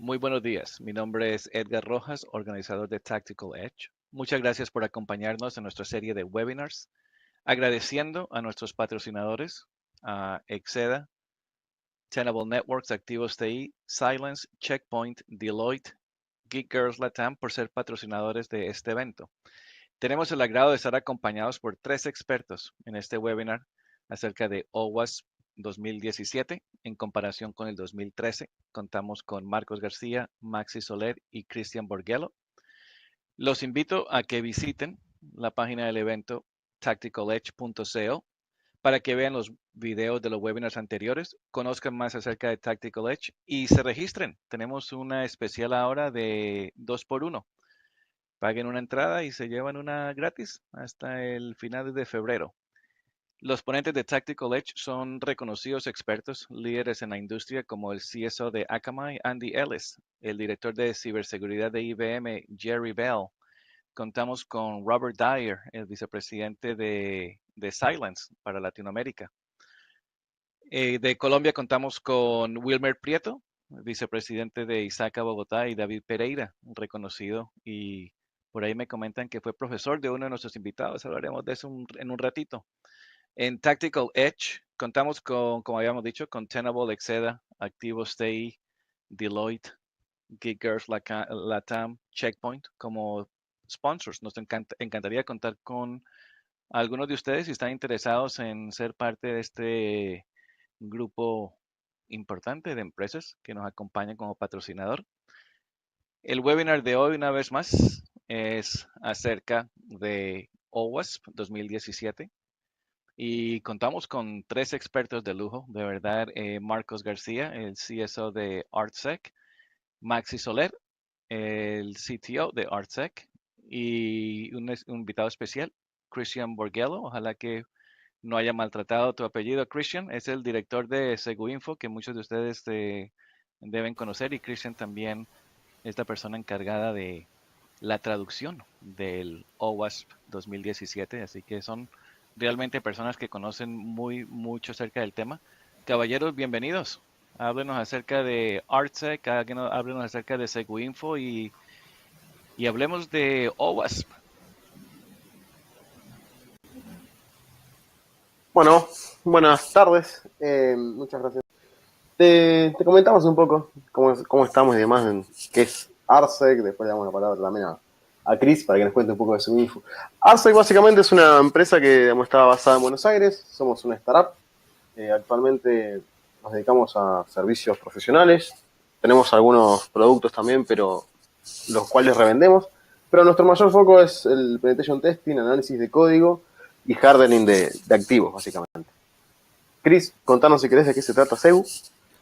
Muy buenos días. Mi nombre es Edgar Rojas, organizador de Tactical Edge. Muchas gracias por acompañarnos en nuestra serie de webinars. Agradeciendo a nuestros patrocinadores, a Exceda, Tenable Networks, Activos TI, Silence, Checkpoint, Deloitte, Geek Girls Latam por ser patrocinadores de este evento. Tenemos el agrado de estar acompañados por tres expertos en este webinar acerca de OWASP 2017 en comparación con el 2013. Contamos con Marcos García, Maxi Soler y Cristian Borgello. Los invito a que visiten la página del evento tacticaledge.co para que vean los videos de los webinars anteriores, conozcan más acerca de Tactical Edge y se registren. Tenemos una especial ahora de 2x1. Paguen una entrada y se llevan una gratis hasta el final de febrero. Los ponentes de Tactical Edge son reconocidos expertos, líderes en la industria como el CSO de Akamai, Andy Ellis, el director de ciberseguridad de IBM, Jerry Bell. Contamos con Robert Dyer, el vicepresidente de Silence para Latinoamérica. De Colombia contamos con Wilmer Prieto, vicepresidente de ISACA Bogotá, y David Pereira, reconocido, y por ahí me comentan que fue profesor de uno de nuestros invitados. Hablaremos de eso en un ratito. En Tactical Edge contamos con, como habíamos dicho, con Tenable, Exceda, Activos TI, Deloitte, Geek Girls Latam, Checkpoint como sponsors. Nos encantaría contar con algunos de ustedes si están interesados en ser parte de este grupo importante de empresas que nos acompañan como patrocinador. El webinar de hoy, una vez más, es acerca de OWASP 2017 y contamos con tres expertos de lujo, de verdad, Marcos García, el CSO de ArtSec, Maxi Soler, el CTO de ArtSec y un invitado especial, Cristian Borgello. Ojalá que no haya maltratado tu apellido. Christian es el director de Seguinfo, que muchos de ustedes deben conocer, y Christian también es la persona encargada de la traducción del OWASP 2017, así que son realmente personas que conocen mucho acerca del tema. Caballeros, bienvenidos. Háblenos acerca de ArtSec, háblenos acerca de Seguinfo y hablemos de OWASP. Bueno, buenas tardes, muchas gracias. Te comentamos un poco cómo estamos y demás, en qué es ARSEC, después le damos la palabra también a Chris para que nos cuente un poco de su info. ARSEC básicamente es una empresa que digamos, está basada en Buenos Aires, somos una startup, actualmente nos dedicamos a servicios profesionales, tenemos algunos productos también, pero los cuales revendemos, pero nuestro mayor foco es el penetration testing, análisis de código y hardening de activos, básicamente. Chris, contanos si querés de qué se trata Segu.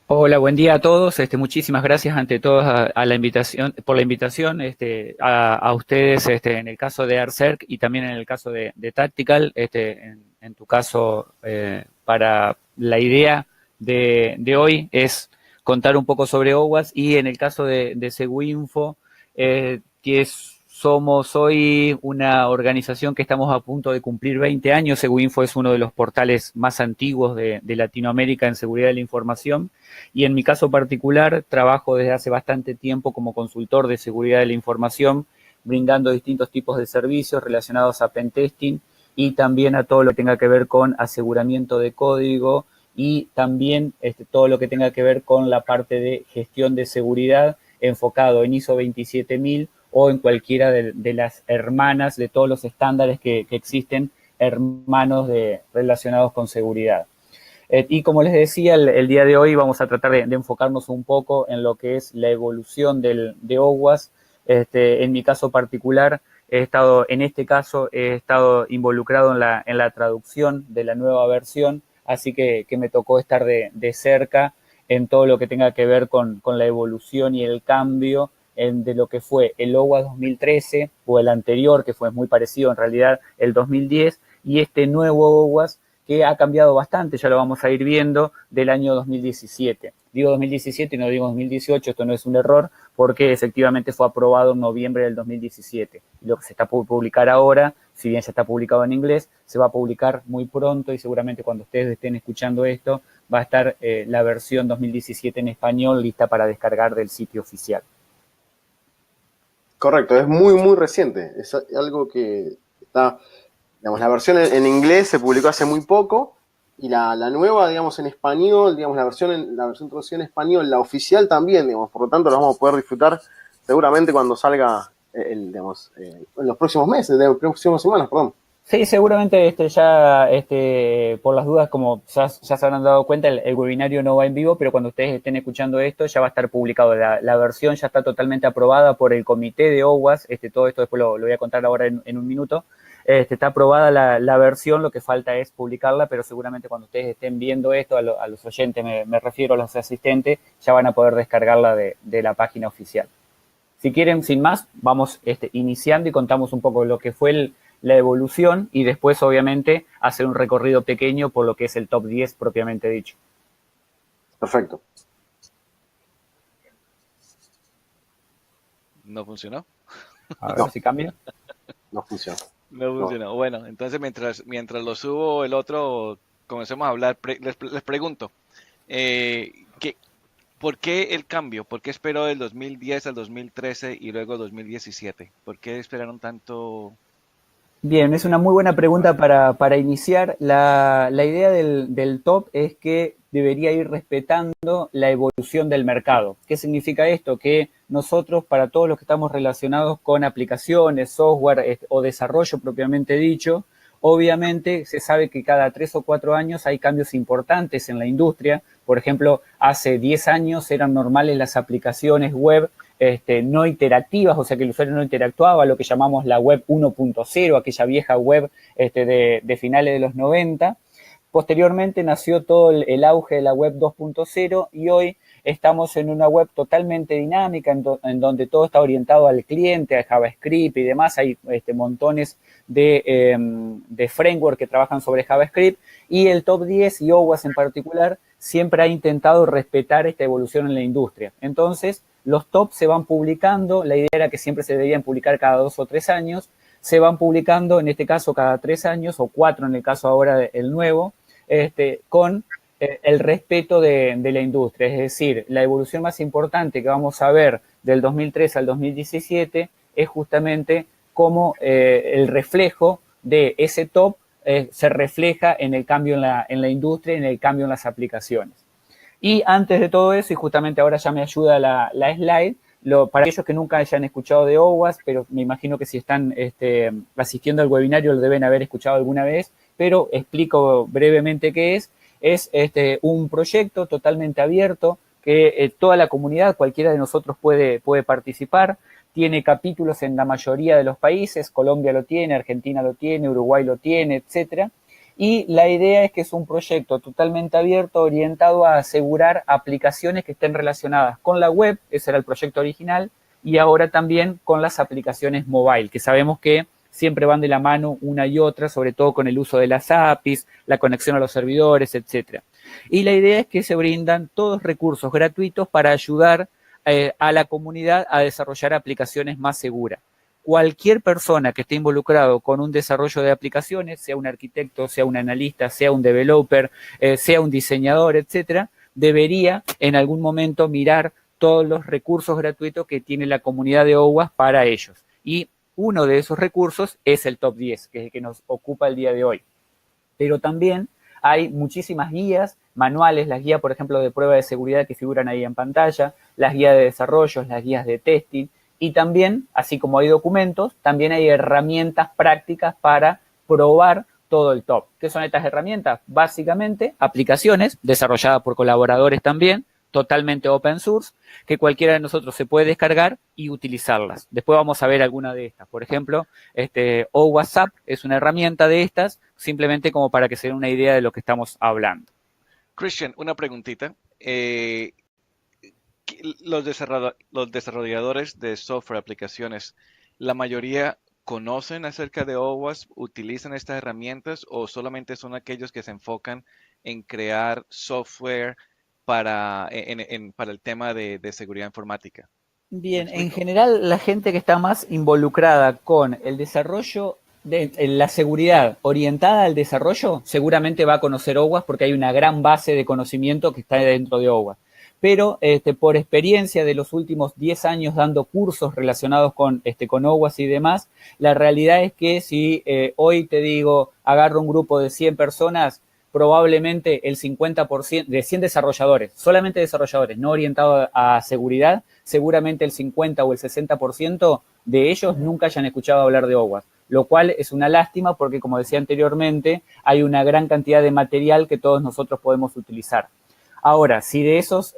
Hola, buen día a todos. Muchísimas gracias ante todo a la invitación, por la invitación, a ustedes, en el caso de ARSEC y también en el caso de Tactical, en tu caso, para la idea de hoy es contar un poco sobre OWASP y en el caso de Seguinfo, que somos hoy una organización que estamos a punto de cumplir 20 años. Seguinfo es uno de los portales más antiguos de Latinoamérica en seguridad de la información. Y en mi caso particular, trabajo desde hace bastante tiempo como consultor de seguridad de la información, brindando distintos tipos de servicios relacionados a pentesting y también a todo lo que tenga que ver con aseguramiento de código y también todo lo que tenga que ver con la parte de gestión de seguridad enfocado en ISO 27000 o en cualquiera de las hermanas de todos los estándares que existen, hermanos relacionados con seguridad. Y como les decía, el día de hoy vamos a tratar de enfocarnos un poco en lo que es la evolución de OWASP. En mi caso particular, he estado involucrado en la traducción de la nueva versión, así que me tocó estar de cerca en todo lo que tenga que ver con la evolución y el cambio de lo que fue el OWASP 2013 o el anterior, que fue muy parecido en realidad, el 2010, y este nuevo OWASP que ha cambiado bastante, ya lo vamos a ir viendo, del año 2017. Digo 2017 y no digo 2018, esto no es un error, porque efectivamente fue aprobado en noviembre del 2017. Lo que se está por publicar ahora, si bien ya está publicado en inglés, se va a publicar muy pronto y seguramente cuando ustedes estén escuchando esto, va a estar la versión 2017 en español lista para descargar del sitio oficial. Correcto, es muy, muy reciente. Es algo que está, digamos, la versión en inglés se publicó hace muy poco y la nueva, digamos, en español, digamos, la versión traducida en español, la oficial también, digamos, por lo tanto la vamos a poder disfrutar seguramente cuando salga, digamos, en los próximos meses, en las próximas semanas, perdón. Sí, seguramente ya por las dudas, como ya se habrán dado cuenta, el webinario no va en vivo, pero cuando ustedes estén escuchando esto ya va a estar publicado. La versión ya está totalmente aprobada por el comité de OWASP, todo esto después lo voy a contar ahora en un minuto. Está aprobada la versión, lo que falta es publicarla, pero seguramente cuando ustedes estén viendo esto, a los oyentes me refiero, a los asistentes, ya van a poder descargarla de la página oficial. Si quieren, sin más, vamos iniciando y contamos un poco lo que fue la evolución y después, obviamente, hacer un recorrido pequeño por lo que es el top 10 propiamente dicho. Perfecto. ¿No funcionó? A ver si cambia. No funciona. No funcionó. Bueno, entonces mientras lo subo el otro, comencemos a hablar, les pregunto, ¿por qué el cambio? ¿Por qué esperó del 2010 al 2013 y luego 2017? ¿Por qué esperaron tanto? Bien, es una muy buena pregunta para iniciar. La idea del top es que debería ir respetando la evolución del mercado. ¿Qué significa esto? Que nosotros, para todos los que estamos relacionados con aplicaciones, software o desarrollo propiamente dicho, obviamente se sabe que cada 3 o 4 años hay cambios importantes en la industria. Por ejemplo, hace 10 años eran normales las aplicaciones web no interactivas, o sea que el usuario no interactuaba, lo que llamamos la web 1.0, aquella vieja web de finales de los 90. Posteriormente nació todo el auge de la web 2.0 y hoy estamos en una web totalmente dinámica en donde todo está orientado al cliente, a JavaScript y demás. Hay montones de framework que trabajan sobre JavaScript y el top 10 y OWASP en particular siempre ha intentado respetar esta evolución en la industria. Entonces, los tops se van publicando, la idea era que siempre se debían publicar cada 2 o 3 años, se van publicando en este caso cada 3 años o 4 en el caso ahora del nuevo, con el respeto de la industria. Es decir, la evolución más importante que vamos a ver del 2003 al 2017 es justamente cómo el reflejo de ese top se refleja en el cambio en la industria, en el cambio en las aplicaciones. Y antes de todo eso, y justamente ahora ya me ayuda la slide, para aquellos que nunca hayan escuchado de OWASP, pero me imagino que si están asistiendo al webinario lo deben haber escuchado alguna vez, pero explico brevemente qué es. Es un proyecto totalmente abierto que toda la comunidad, cualquiera de nosotros puede participar. Tiene capítulos en la mayoría de los países, Colombia lo tiene, Argentina lo tiene, Uruguay lo tiene, etcétera. Y la idea es que es un proyecto totalmente abierto orientado a asegurar aplicaciones que estén relacionadas con la web, ese era el proyecto original, y ahora también con las aplicaciones mobile, que sabemos que siempre van de la mano una y otra, sobre todo con el uso de las APIs, la conexión a los servidores, etc. Y la idea es que se brindan todos recursos gratuitos para ayudar a la comunidad a desarrollar aplicaciones más seguras. Cualquier persona que esté involucrado con un desarrollo de aplicaciones, sea un arquitecto, sea un analista, sea un developer, sea un diseñador, etcétera, debería en algún momento mirar todos los recursos gratuitos que tiene la comunidad de OWASP para ellos. Y uno de esos recursos es el top 10, que es el que nos ocupa el día de hoy. Pero también hay muchísimas guías, manuales, las guías, por ejemplo, de prueba de seguridad que figuran ahí en pantalla, las guías de desarrollo, las guías de testing, y también, así como hay documentos, también hay herramientas prácticas para probar todo el top. ¿Qué son estas herramientas? Básicamente, aplicaciones desarrolladas por colaboradores también, totalmente open source, que cualquiera de nosotros se puede descargar y utilizarlas. Después vamos a ver alguna de estas. Por ejemplo, OWASP es una herramienta de estas, simplemente como para que se den una idea de lo que estamos hablando. Christian, una preguntita. Los desarrolladores de software, aplicaciones, ¿la mayoría conocen acerca de OWASP, utilizan estas herramientas o solamente son aquellos que se enfocan en crear software para el tema de seguridad informática? Bien, en general la gente que está más involucrada con el desarrollo la seguridad orientada al desarrollo seguramente va a conocer OWASP porque hay una gran base de conocimiento que está dentro de OWASP. Pero por experiencia de los últimos 10 años dando cursos relacionados con OWASP y demás, la realidad es que si hoy te digo, agarro un grupo de 100 personas, probablemente el 50% de 100 desarrolladores, solamente desarrolladores, no orientados a seguridad, seguramente el 50 o el 60% de ellos nunca hayan escuchado hablar de OWASP, lo cual es una lástima porque, como decía anteriormente, hay una gran cantidad de material que todos nosotros podemos utilizar. Ahora, si de esos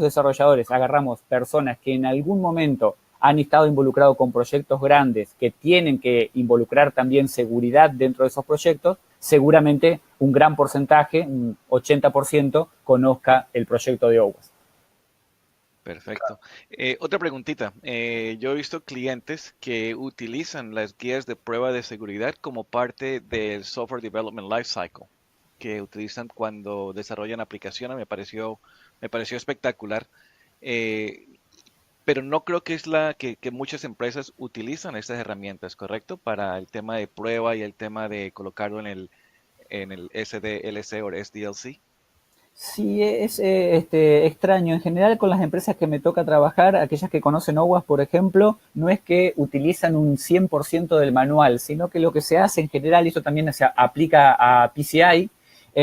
desarrolladores agarramos personas que en algún momento han estado involucrados con proyectos grandes que tienen que involucrar también seguridad dentro de esos proyectos, seguramente un gran porcentaje, un 80%, conozca el proyecto de OWASP. Perfecto. Otra preguntita. Yo he visto clientes que utilizan las guías de prueba de seguridad como parte del Software Development Lifecycle, que utilizan cuando desarrollan aplicaciones. Me pareció espectacular. Eh, pero no creo que es que muchas empresas utilizan estas herramientas, ¿correcto? Para el tema de prueba y el tema de colocarlo en el SDLC o SDLC. Sí, es extraño. En general, con las empresas que me toca trabajar, aquellas que conocen OWASP, por ejemplo, no es que utilizan un 100% del manual, sino que lo que se hace en general, y eso también se aplica a PCI,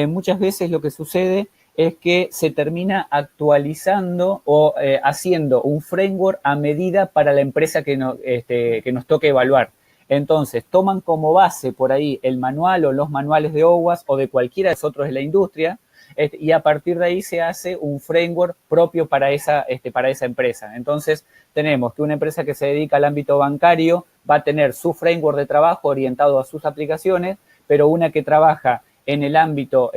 muchas veces lo que sucede es que se termina actualizando o haciendo un framework a medida para la empresa que nos toque evaluar. Entonces, toman como base por ahí el manual o los manuales de OWASP o de cualquiera de los otros de la industria, y a partir de ahí se hace un framework propio para esa empresa. Entonces, tenemos que una empresa que se dedica al ámbito bancario va a tener su framework de trabajo orientado a sus aplicaciones, pero una que trabaja en el ámbito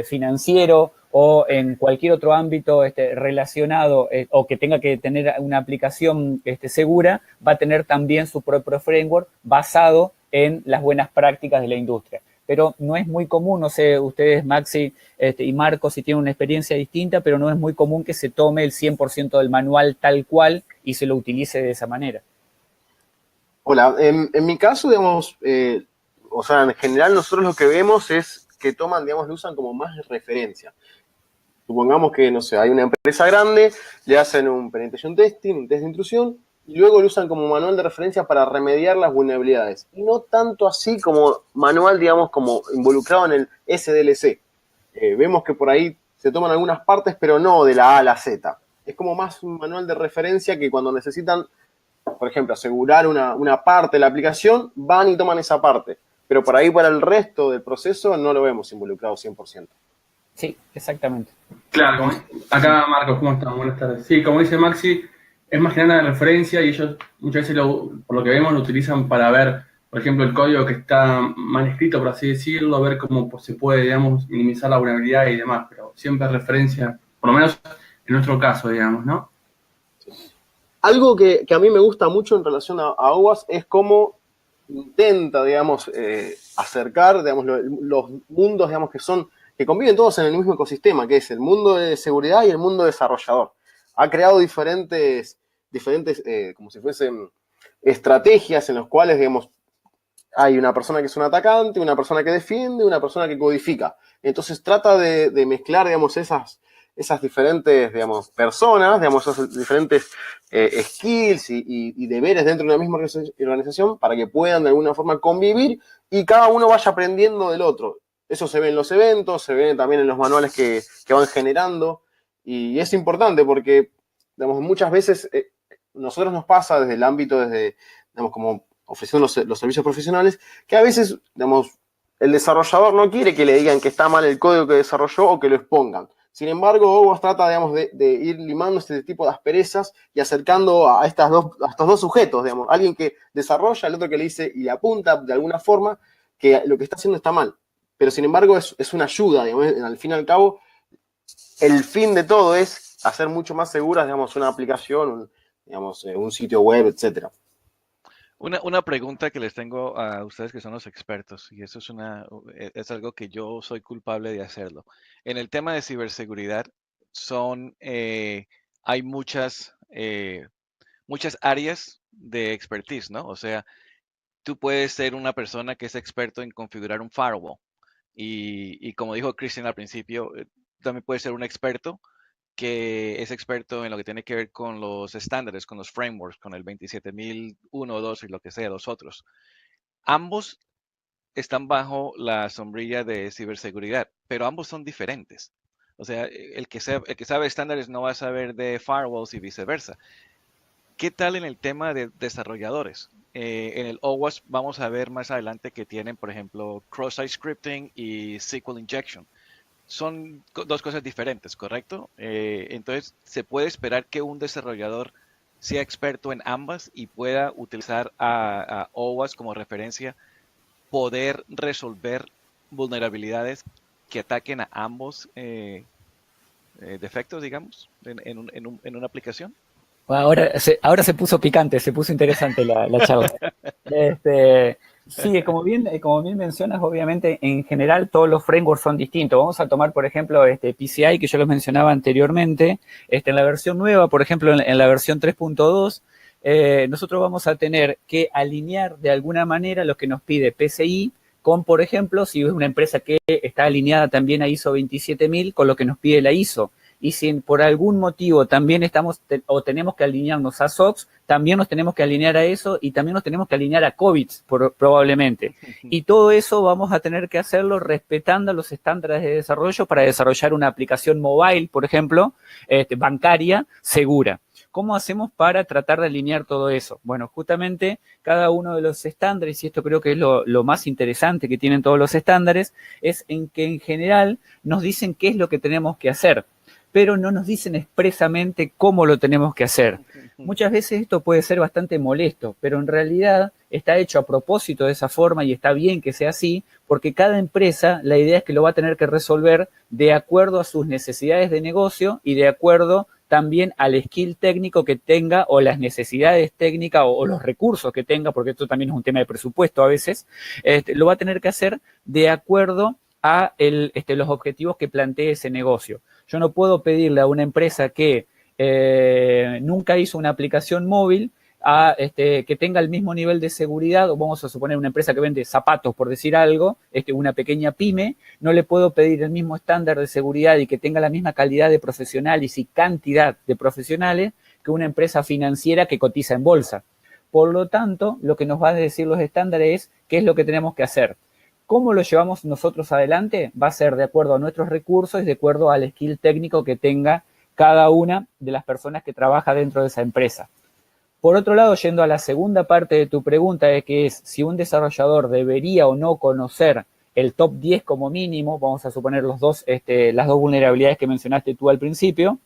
financiero o en cualquier otro ámbito relacionado o que tenga que tener una aplicación segura, va a tener también su propio framework basado en las buenas prácticas de la industria. Pero no es muy común, no sé, ustedes, Maxi y Marco, si tienen una experiencia distinta, pero no es muy común que se tome el 100% del manual tal cual y se lo utilice de esa manera. Hola, en mi caso, digamos, o sea, en general nosotros lo que vemos es que toman, digamos, lo usan como más referencia. Supongamos que, no sé, hay una empresa grande, le hacen un penetration testing, un test de intrusión, y luego lo usan como manual de referencia para remediar las vulnerabilidades. Y no tanto así como manual, digamos, como involucrado en el SDLC. Vemos que por ahí se toman algunas partes, pero no de la A a la Z. Es como más un manual de referencia que cuando necesitan, por ejemplo, asegurar una parte de la aplicación, van y toman esa parte. Pero por ahí para el resto del proceso no lo vemos involucrado 100%. Sí, exactamente. Claro, acá Marcos, ¿cómo estás? Buenas tardes. Sí, como dice Maxi, es más que nada de referencia y ellos muchas veces, por lo que vemos, lo utilizan para ver, por ejemplo, el código que está mal escrito, por así decirlo, ver cómo se puede, digamos, minimizar la vulnerabilidad y demás, pero siempre referencia, por lo menos en nuestro caso, digamos, ¿no? Algo que a mí me gusta mucho en relación a OWASP es cómo intenta, digamos, acercar, digamos, los mundos, digamos, que conviven todos en el mismo ecosistema, que es el mundo de seguridad y el mundo desarrollador. Ha creado diferentes como si fuesen estrategias en las cuales, digamos, hay una persona que es un atacante, una persona que defiende, una persona que codifica. Entonces trata de mezclar, digamos, esas diferentes, digamos, personas, digamos, esos diferentes skills y deberes dentro de una misma organización para que puedan de alguna forma convivir y cada uno vaya aprendiendo del otro. Eso se ve en los eventos, se ve también en los manuales que van generando y es importante porque, digamos, muchas veces nosotros nos pasa desde el ámbito, digamos, como ofreciendo los servicios profesionales, que a veces, digamos, el desarrollador no quiere que le digan que está mal el código que desarrolló o que lo expongan. Sin embargo, OWASP trata, digamos, de ir limando este tipo de asperezas y acercando a estos dos sujetos, digamos, alguien que desarrolla, el otro que le dice y le apunta de alguna forma que lo que está haciendo está mal. Pero sin embargo es una ayuda, digamos, al fin y al cabo, el fin de todo es hacer mucho más seguras, digamos, una aplicación, digamos, un sitio web, etcétera. Una pregunta que les tengo a ustedes que son los expertos, y eso es algo que yo soy culpable de hacerlo. En el tema de ciberseguridad hay muchas áreas de expertise, ¿no? O sea, tú puedes ser una persona que es experto en configurar un firewall. Y como dijo Christian al principio, también puedes ser un experto que es experto en lo que tiene que ver con los estándares, con los frameworks, con el 27001, 2 y lo que sea, los otros. Ambos están bajo la sombrilla de ciberseguridad, pero ambos son diferentes. O sea, el que sabe estándares no va a saber de firewalls y viceversa. ¿Qué tal en el tema de desarrolladores? En el OWASP vamos a ver más adelante que tienen, por ejemplo, cross-site scripting y SQL injection. Son dos cosas diferentes, ¿correcto? Entonces, se puede esperar que un desarrollador sea experto en ambas y pueda utilizar a OWASP como referencia, poder resolver vulnerabilidades que ataquen a ambos defectos, digamos, en una aplicación. Ahora se puso picante, se puso interesante la charla. Sí, como bien mencionas, obviamente en general todos los frameworks son distintos. Vamos a tomar, por ejemplo, PCI, que yo los mencionaba anteriormente. En la versión nueva, por ejemplo, en la versión 3.2, nosotros vamos a tener que alinear de alguna manera lo que nos pide PCI con, por ejemplo, si es una empresa que está alineada también a ISO 27000, con lo que nos pide la ISO. Y si por algún motivo también o tenemos que alinearnos a SOX, también nos tenemos que alinear a eso y también nos tenemos que alinear a COVID probablemente. Y todo eso vamos a tener que hacerlo respetando los estándares de desarrollo para desarrollar una aplicación mobile, por ejemplo, bancaria, segura. ¿Cómo hacemos para tratar de alinear todo eso? Bueno, justamente cada uno de los estándares, y esto creo que es lo más interesante que tienen todos los estándares, es en que en general nos dicen qué es lo que tenemos que hacer, pero no nos dicen expresamente cómo lo tenemos que hacer. Muchas veces esto puede ser bastante molesto, pero en realidad está hecho a propósito de esa forma y está bien que sea así, porque cada empresa, la idea es que lo va a tener que resolver de acuerdo a sus necesidades de negocio y de acuerdo también al skill técnico que tenga o las necesidades técnicas o los recursos que tenga, porque esto también es un tema de presupuesto a veces, lo va a tener que hacer de acuerdo a los objetivos que plantee ese negocio. Yo no puedo pedirle a una empresa que nunca hizo una aplicación móvil que tenga el mismo nivel de seguridad, o vamos a suponer una empresa que vende zapatos, por decir algo, una pequeña pyme, no le puedo pedir el mismo estándar de seguridad y que tenga la misma calidad de profesionales y cantidad de profesionales que una empresa financiera que cotiza en bolsa. Por lo tanto, lo que nos van a decir los estándares es qué es lo que tenemos que hacer. ¿Cómo lo llevamos nosotros adelante? Va a ser de acuerdo a nuestros recursos y de acuerdo al skill técnico que tenga cada una de las personas que trabaja dentro de esa empresa. Por otro lado, yendo a la segunda parte de tu pregunta, que es si un desarrollador debería o no conocer el top 10 como mínimo, vamos a suponer las dos vulnerabilidades que mencionaste tú al principio,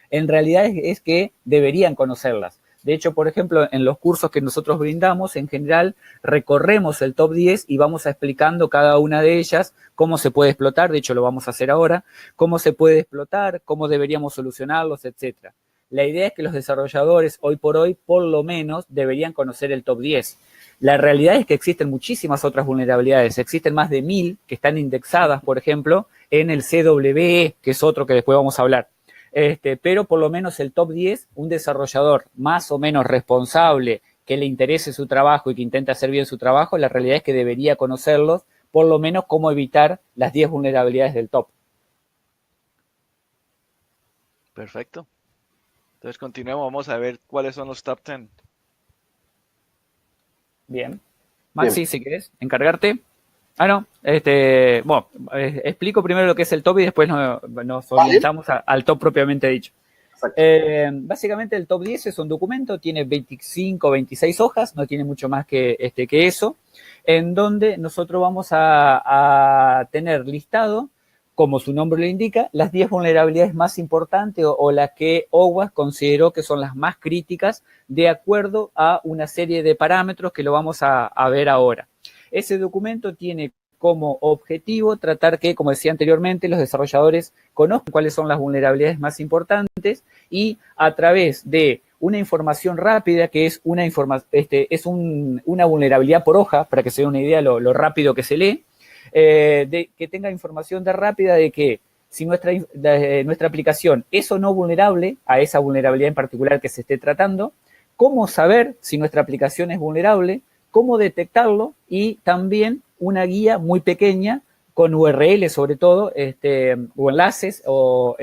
en realidad es que deberían conocerlas. De hecho, por ejemplo, en los cursos que nosotros brindamos, en general, recorremos el top 10 y vamos explicando cada una de ellas, cómo se puede explotar, de hecho lo vamos a hacer ahora, cómo se puede explotar, cómo deberíamos solucionarlos, etc. La idea es que los desarrolladores, hoy, por lo menos, deberían conocer el top 10. La realidad es que existen muchísimas otras vulnerabilidades, existen más de 1000 que están indexadas, por ejemplo, en el CWE, que es otro que después vamos a hablar. Pero por lo menos el top 10, un desarrollador más o menos responsable, que le interese su trabajo y que intente hacer bien su trabajo, la realidad es que debería conocerlos, por lo menos cómo evitar las 10 vulnerabilidades del top. Perfecto. Entonces continuemos, vamos a ver cuáles son los top 10. Bien. Maxi, si querés encargarte. No, bueno, explico primero lo que es el top y después nos orientamos al top propiamente dicho. Básicamente el top 10 es un documento, tiene 25, 26 hojas, no tiene mucho más que eso, en donde nosotros vamos a tener listado, como su nombre lo indica, las 10 vulnerabilidades más importantes o las que OWASP consideró que son las más críticas de acuerdo a una serie de parámetros que lo vamos a ver ahora. Ese documento tiene como objetivo tratar que, como decía anteriormente, los desarrolladores conozcan cuáles son las vulnerabilidades más importantes y a través de una información rápida, que es una vulnerabilidad por hoja, para que se dé una idea lo rápido que se lee, que tenga información rápida de que si nuestra aplicación es o no vulnerable a esa vulnerabilidad en particular que se esté tratando, cómo saber si nuestra aplicación es vulnerable, cómo detectarlo y también una guía muy pequeña con URL sobre todo, o enlaces o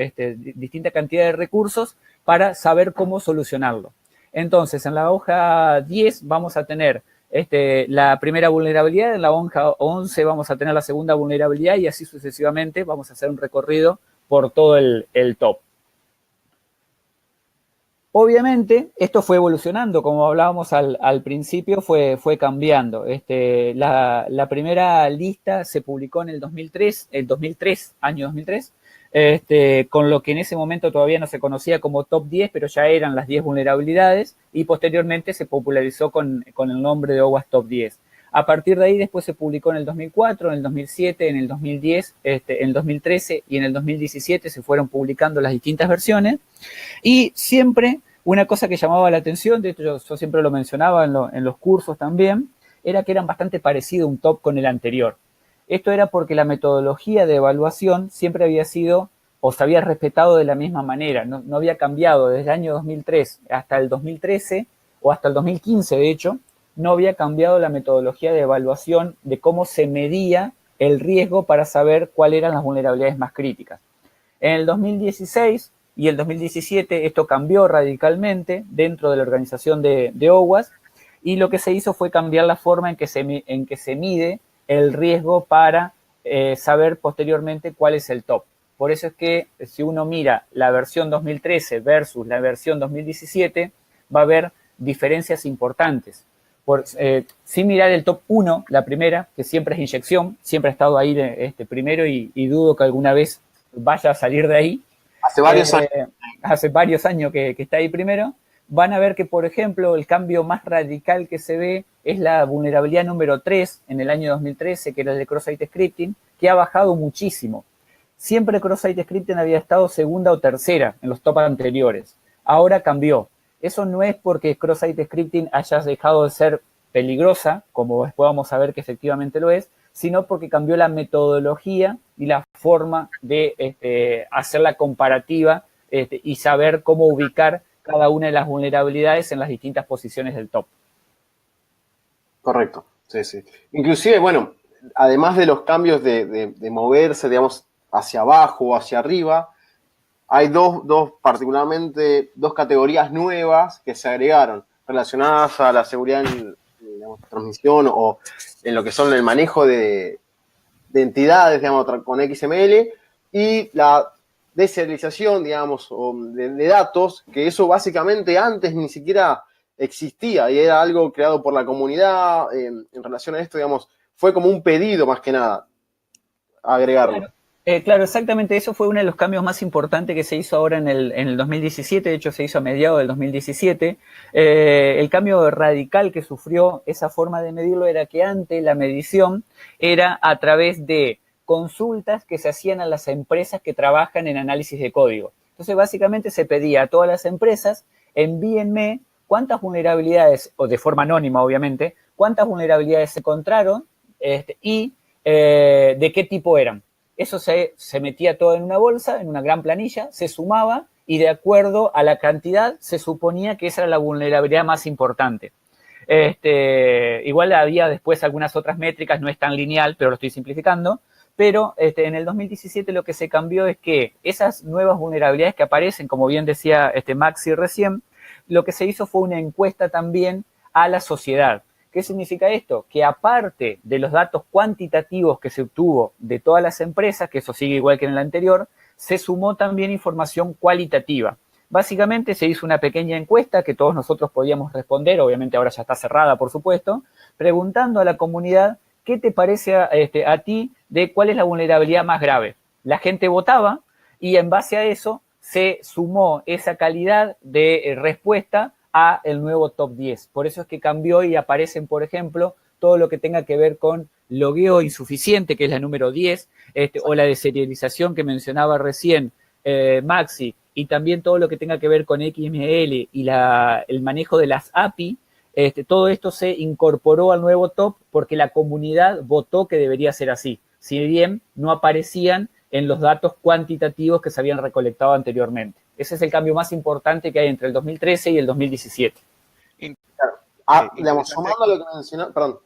distinta cantidad de recursos para saber cómo solucionarlo. Entonces, en la hoja 10 vamos a tener la primera vulnerabilidad, en la hoja 11 vamos a tener la segunda vulnerabilidad y así sucesivamente vamos a hacer un recorrido por todo el top. Obviamente, esto fue evolucionando, como hablábamos al principio, fue cambiando. La primera lista se publicó en el 2003, año 2003, con lo que en ese momento todavía no se conocía como top 10, pero ya eran las 10 vulnerabilidades, y posteriormente se popularizó con el nombre de OWASP Top 10. A partir de ahí después se publicó en el 2004, en el 2007, en el 2010, en el 2013 y en el 2017 se fueron publicando las distintas versiones. Y siempre una cosa que llamaba la atención, de hecho yo siempre lo mencionaba en los cursos también, era que eran bastante parecidos un top con el anterior. Esto era porque la metodología de evaluación siempre había sido o se había respetado de la misma manera, no había cambiado desde el año 2003 hasta el 2013 o hasta el 2015 de hecho, no había cambiado la metodología de evaluación de cómo se medía el riesgo para saber cuáles eran las vulnerabilidades más críticas. En el 2016 y el 2017 esto cambió radicalmente dentro de la organización de OWASP y lo que se hizo fue cambiar la forma en que se mide el riesgo para saber posteriormente cuál es el top. Por eso es que si uno mira la versión 2013 versus la versión 2017, va a haber diferencias importantes. Sin mirar el top 1, la primera, que siempre es inyección, siempre ha estado ahí primero y dudo que alguna vez vaya a salir de ahí. Hace varios años. Hace varios años que está ahí primero. Van a ver que, por ejemplo, el cambio más radical que se ve es la vulnerabilidad número 3 en el año 2013, que era el de cross-site scripting, que ha bajado muchísimo. Siempre cross-site scripting había estado segunda o tercera en los top anteriores. Ahora cambió. Eso no es porque cross-site scripting haya dejado de ser peligrosa, como después vamos a ver que efectivamente lo es, sino porque cambió la metodología y la forma de hacer la comparativa y saber cómo ubicar cada una de las vulnerabilidades en las distintas posiciones del top. Correcto, sí, sí. Inclusive, bueno, además de los cambios de moverse, digamos, hacia abajo o hacia arriba, hay particularmente dos categorías nuevas que se agregaron relacionadas a la seguridad en digamos, transmisión o en lo que son el manejo de entidades, digamos, con XML y la deserialización, digamos, de datos, que eso básicamente antes ni siquiera existía y era algo creado por la comunidad en relación a esto, digamos, fue como un pedido más que nada agregarlo. Claro, exactamente, eso fue uno de los cambios más importantes que se hizo ahora en el 2017, de hecho se hizo a mediados del 2017. El cambio radical que sufrió esa forma de medirlo era que antes la medición era a través de consultas que se hacían a las empresas que trabajan en análisis de código. Entonces, básicamente se pedía a todas las empresas, envíenme cuántas vulnerabilidades, o de forma anónima obviamente, cuántas vulnerabilidades se encontraron y de qué tipo eran. Eso se metía todo en una bolsa, en una gran planilla, se sumaba y de acuerdo a la cantidad se suponía que esa era la vulnerabilidad más importante. Igual había después algunas otras métricas, no es tan lineal, pero lo estoy simplificando. Pero en el 2017 lo que se cambió es que esas nuevas vulnerabilidades que aparecen, como bien decía Maxi recién, lo que se hizo fue una encuesta también a la sociedad. ¿Qué significa esto? Que aparte de los datos cuantitativos que se obtuvo de todas las empresas, que eso sigue igual que en el anterior, se sumó también información cualitativa. Básicamente se hizo una pequeña encuesta que todos nosotros podíamos responder, obviamente ahora ya está cerrada, por supuesto, preguntando a la comunidad qué te parece a ti de cuál es la vulnerabilidad más grave. La gente votaba y en base a eso se sumó esa calidad de respuesta a el nuevo top 10. Por eso es que cambió y aparecen, por ejemplo, todo lo que tenga que ver con logueo insuficiente, que es la número 10, o la deserialización que mencionaba recién Maxi, y también todo lo que tenga que ver con XML y el manejo de las API, todo esto se incorporó al nuevo top porque la comunidad votó que debería ser así, si bien no aparecían en los datos cuantitativos que se habían recolectado anteriormente. Ese es el cambio más importante que hay entre el 2013 y el 2017. Digamos, sumando a lo que mencionás, perdón,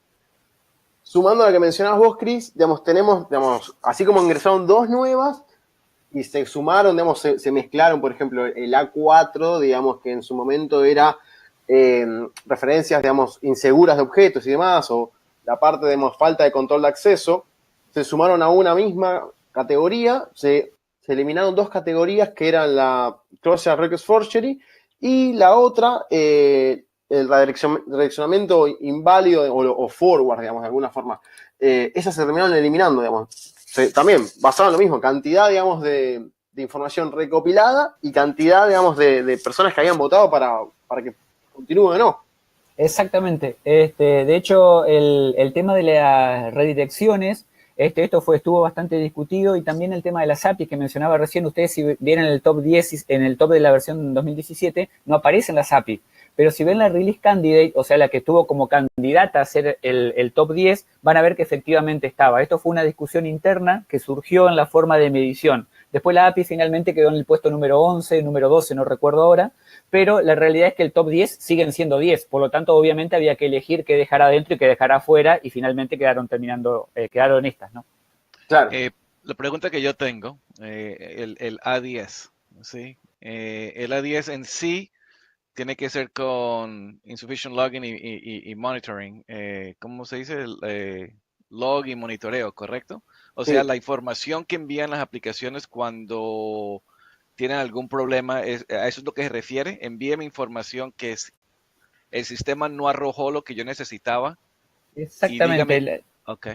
sumando a lo que mencionabas vos, Chris, digamos, tenemos, digamos, así como ingresaron 2 nuevas y se sumaron, digamos, se mezclaron, por ejemplo, el A4, digamos, que en su momento era referencias, digamos, inseguras de objetos y demás, o la parte, digamos, falta de control de acceso, se sumaron a una misma categoría, se eliminaron 2 categorías que eran la Cross-Site Request Forgery y la otra, el redireccionamiento inválido o forward, digamos, de alguna forma. Esas se terminaron eliminando, digamos. También basado en lo mismo, cantidad, digamos, de información recopilada y cantidad, digamos, de personas que habían votado para que continúe o no. Exactamente. De hecho, el tema de las redirecciones, estuvo bastante discutido, y también el tema de las APIs que mencionaba recién. Ustedes, si vieron el top 10, en el top de la versión 2017, no aparecen las APIs. Pero si ven la release candidate, o sea, la que estuvo como candidata a ser el top 10, van a ver que efectivamente estaba. Esto fue una discusión interna que surgió en la forma de medición. Después la API finalmente quedó en el puesto número 11, número 12, no recuerdo ahora, pero la realidad es que el top 10 siguen siendo 10, por lo tanto, obviamente había que elegir qué dejar adentro y qué dejar afuera, y finalmente quedaron estas, ¿no? Claro. La pregunta que yo tengo, el A10, ¿sí? El A10 en sí tiene que ser con insufficient logging y monitoring. ¿Cómo se dice? Log y monitoreo, ¿correcto? O sea, Sí. la información que envían las aplicaciones cuando tienen algún problema, a eso es lo que se refiere. Envíeme información que el sistema no arrojó lo que yo necesitaba y dígame, Exactamente. ok.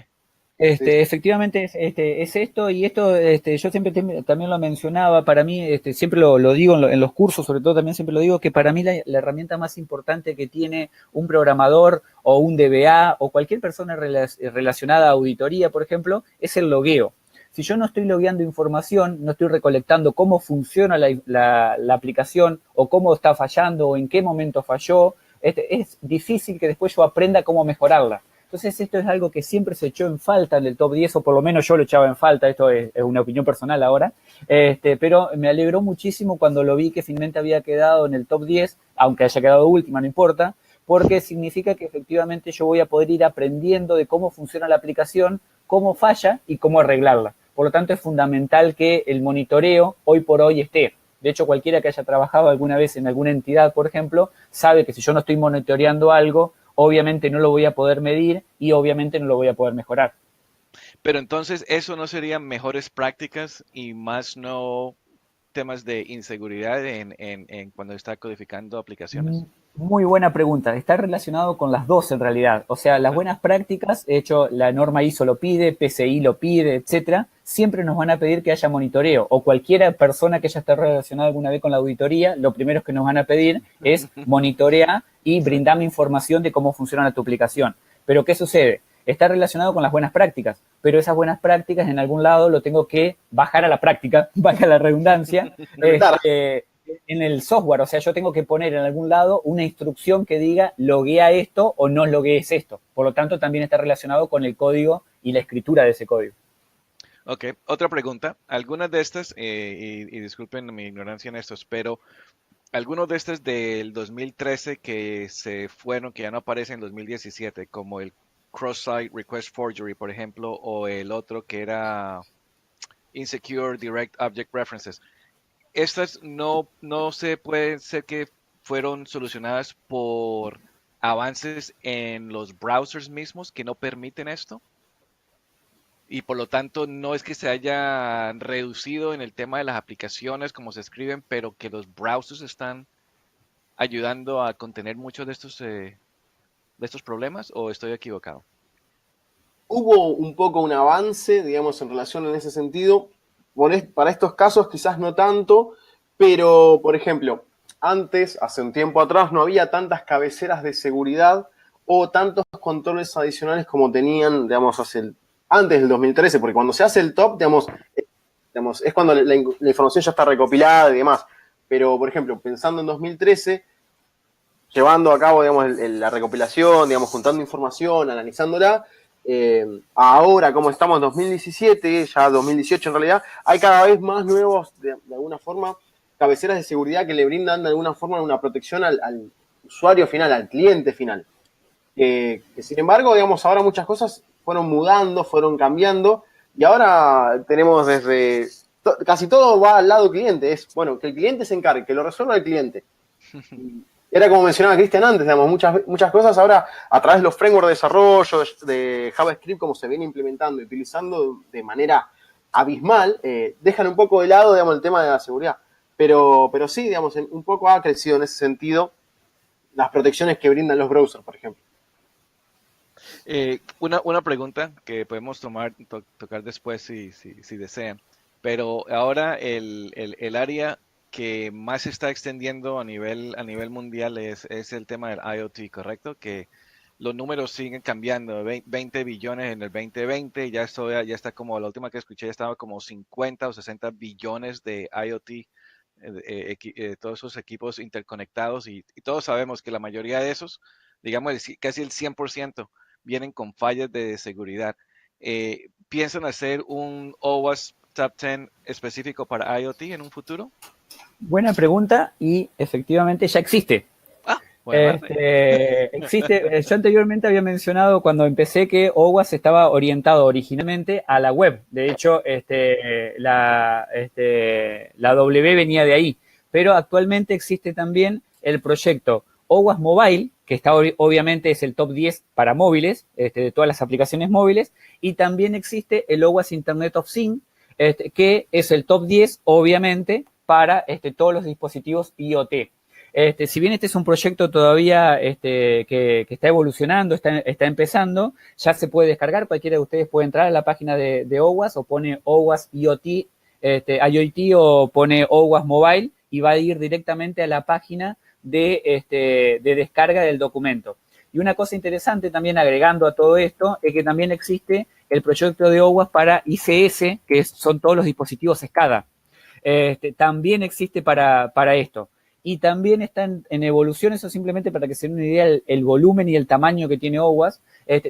Sí, sí. Efectivamente es esto, y esto yo siempre también lo mencionaba. Para mí, siempre lo digo en los cursos, sobre todo también siempre lo digo, que para mí la herramienta más importante que tiene un programador o un DBA o cualquier persona relacionada a auditoría, por ejemplo, es el logueo. Si yo no estoy logueando información, no estoy recolectando cómo funciona la aplicación, o cómo está fallando, o en qué momento falló, es difícil que después yo aprenda cómo mejorarla. Entonces, esto es algo que siempre se echó en falta en el top 10, o por lo menos yo lo echaba en falta. Esto es una opinión personal ahora, pero me alegró muchísimo cuando lo vi que finalmente había quedado en el top 10, aunque haya quedado última, no importa, porque significa que efectivamente yo voy a poder ir aprendiendo de cómo funciona la aplicación, cómo falla y cómo arreglarla. Por lo tanto, es fundamental que el monitoreo hoy por hoy esté. De hecho, cualquiera que haya trabajado alguna vez en alguna entidad, por ejemplo, sabe que si yo no estoy monitoreando algo, obviamente no lo voy a poder medir y obviamente no lo voy a poder mejorar. Pero entonces, ¿eso no serían mejores prácticas y más no temas de inseguridad en cuando está codificando aplicaciones? Muy buena pregunta. Está relacionado con las dos en realidad. O sea, las Ok. buenas prácticas, de hecho, la norma ISO lo pide, PCI lo pide, etcétera. Siempre nos van a pedir que haya monitoreo, o cualquier persona que haya estado relacionada alguna vez con la auditoría, lo primero que nos van a pedir es monitorear y Sí. brindarme información de cómo funciona tu aplicación. Pero ¿qué sucede? Está relacionado con las buenas prácticas, pero esas buenas prácticas en algún lado lo tengo que bajar a la práctica, valga la redundancia, Implementar. en el software. O sea, yo tengo que poner en algún lado una instrucción que diga loguea esto o no loguees esto. Por lo tanto, también está relacionado con el código y la escritura de ese código. Ok, otra pregunta. Algunas de estas, y disculpen mi ignorancia en estos, pero algunos de estos del 2013 que se fueron, que ya no aparecen en 2017, como el Cross-Site Request Forgery, por ejemplo, o el otro que era Insecure Direct Object References. Estas no se pueden ser que fueron solucionadas por avances en los browsers mismos que no permiten esto. Y por lo tanto, no es que se haya reducido en el tema de las aplicaciones como se escriben, pero que los browsers están ayudando a contener muchos de estos problemas, ¿o estoy equivocado? Hubo un poco un avance, digamos, en relación en ese sentido. Para estos casos quizás no tanto, pero, por ejemplo, antes, hace un tiempo atrás, no había tantas cabeceras de seguridad o tantos controles adicionales como tenían, digamos, antes del 2013, porque cuando se hace el top, digamos, es cuando la información ya está recopilada y demás. Pero, por ejemplo, pensando en 2013, llevando a cabo, digamos, la recopilación, digamos, juntando información, analizándola, ahora, como estamos en 2017, ya 2018 en realidad, hay cada vez más nuevos, de alguna forma, cabeceras de seguridad que le brindan de alguna forma una protección al usuario final, al cliente final. que sin embargo, digamos, ahora muchas cosas fueron mudando, fueron cambiando, y ahora tenemos casi todo va al lado cliente, es, bueno, que el cliente se encargue, que lo resuelva el cliente. Era como mencionaba Cristian antes, digamos, muchas cosas ahora a través de los frameworks de desarrollo de JavaScript, como se viene implementando y utilizando de manera abismal, dejan un poco de lado, digamos, el tema de la seguridad. Pero sí, digamos, un poco ha crecido en ese sentido las protecciones que brindan los browsers, por ejemplo. Una pregunta que podemos tocar después si desean, pero ahora el área que más se está extendiendo a nivel mundial es el tema del IoT, ¿correcto? Que los números siguen cambiando, 20 billones en el 2020, ya está como, la última que escuché, ya estaba como 50 o 60 billones de IoT, todos esos equipos interconectados y todos sabemos que la mayoría de esos, digamos casi el 100%, vienen con fallas de seguridad. ¿Piensan hacer un OWASP Top 10 específico para IoT en un futuro? Buena pregunta y efectivamente ya existe. Bueno, Existe. Yo anteriormente había mencionado cuando empecé que OWASP estaba orientado originalmente a la web. De hecho, la W venía de ahí. Pero actualmente existe también el proyecto OWASP Mobile, que está obviamente es el top 10 para móviles, de todas las aplicaciones móviles, y también existe el OWASP Internet of Things, que es el top 10, obviamente, para todos los dispositivos IoT. Si bien este es un proyecto todavía que está evolucionando, está empezando, ya se puede descargar, cualquiera de ustedes puede entrar a la página de OWASP o pone OWASP IoT, IoT o pone OWASP Mobile y va a ir directamente a la página de descarga del documento. Y una cosa interesante también agregando a todo esto es que también existe el proyecto de OWASP para ICS, que son todos los dispositivos SCADA. También existe para esto. Y también está en evolución, eso simplemente para que se den una idea el volumen y el tamaño que tiene OWASP.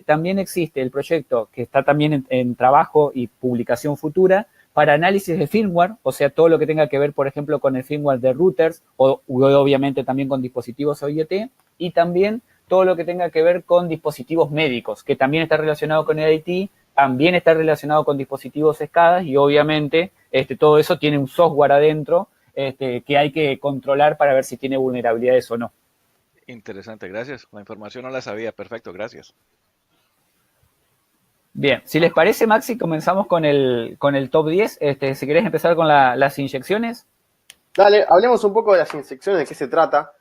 También existe el proyecto que está también en trabajo y publicación futura para análisis de firmware, o sea, todo lo que tenga que ver, por ejemplo, con el firmware de routers o obviamente también con dispositivos IoT y también todo lo que tenga que ver con dispositivos médicos, que también está relacionado con el IT, también está relacionado con dispositivos SCADA y obviamente todo eso tiene un software adentro que hay que controlar para ver si tiene vulnerabilidades o no. interesante, gracias. La información no la sabía, perfecto, gracias. Bien, si les parece, Maxi, comenzamos con el top 10. Si querés empezar con las inyecciones. Dale, hablemos un poco de las inyecciones, de qué se trata.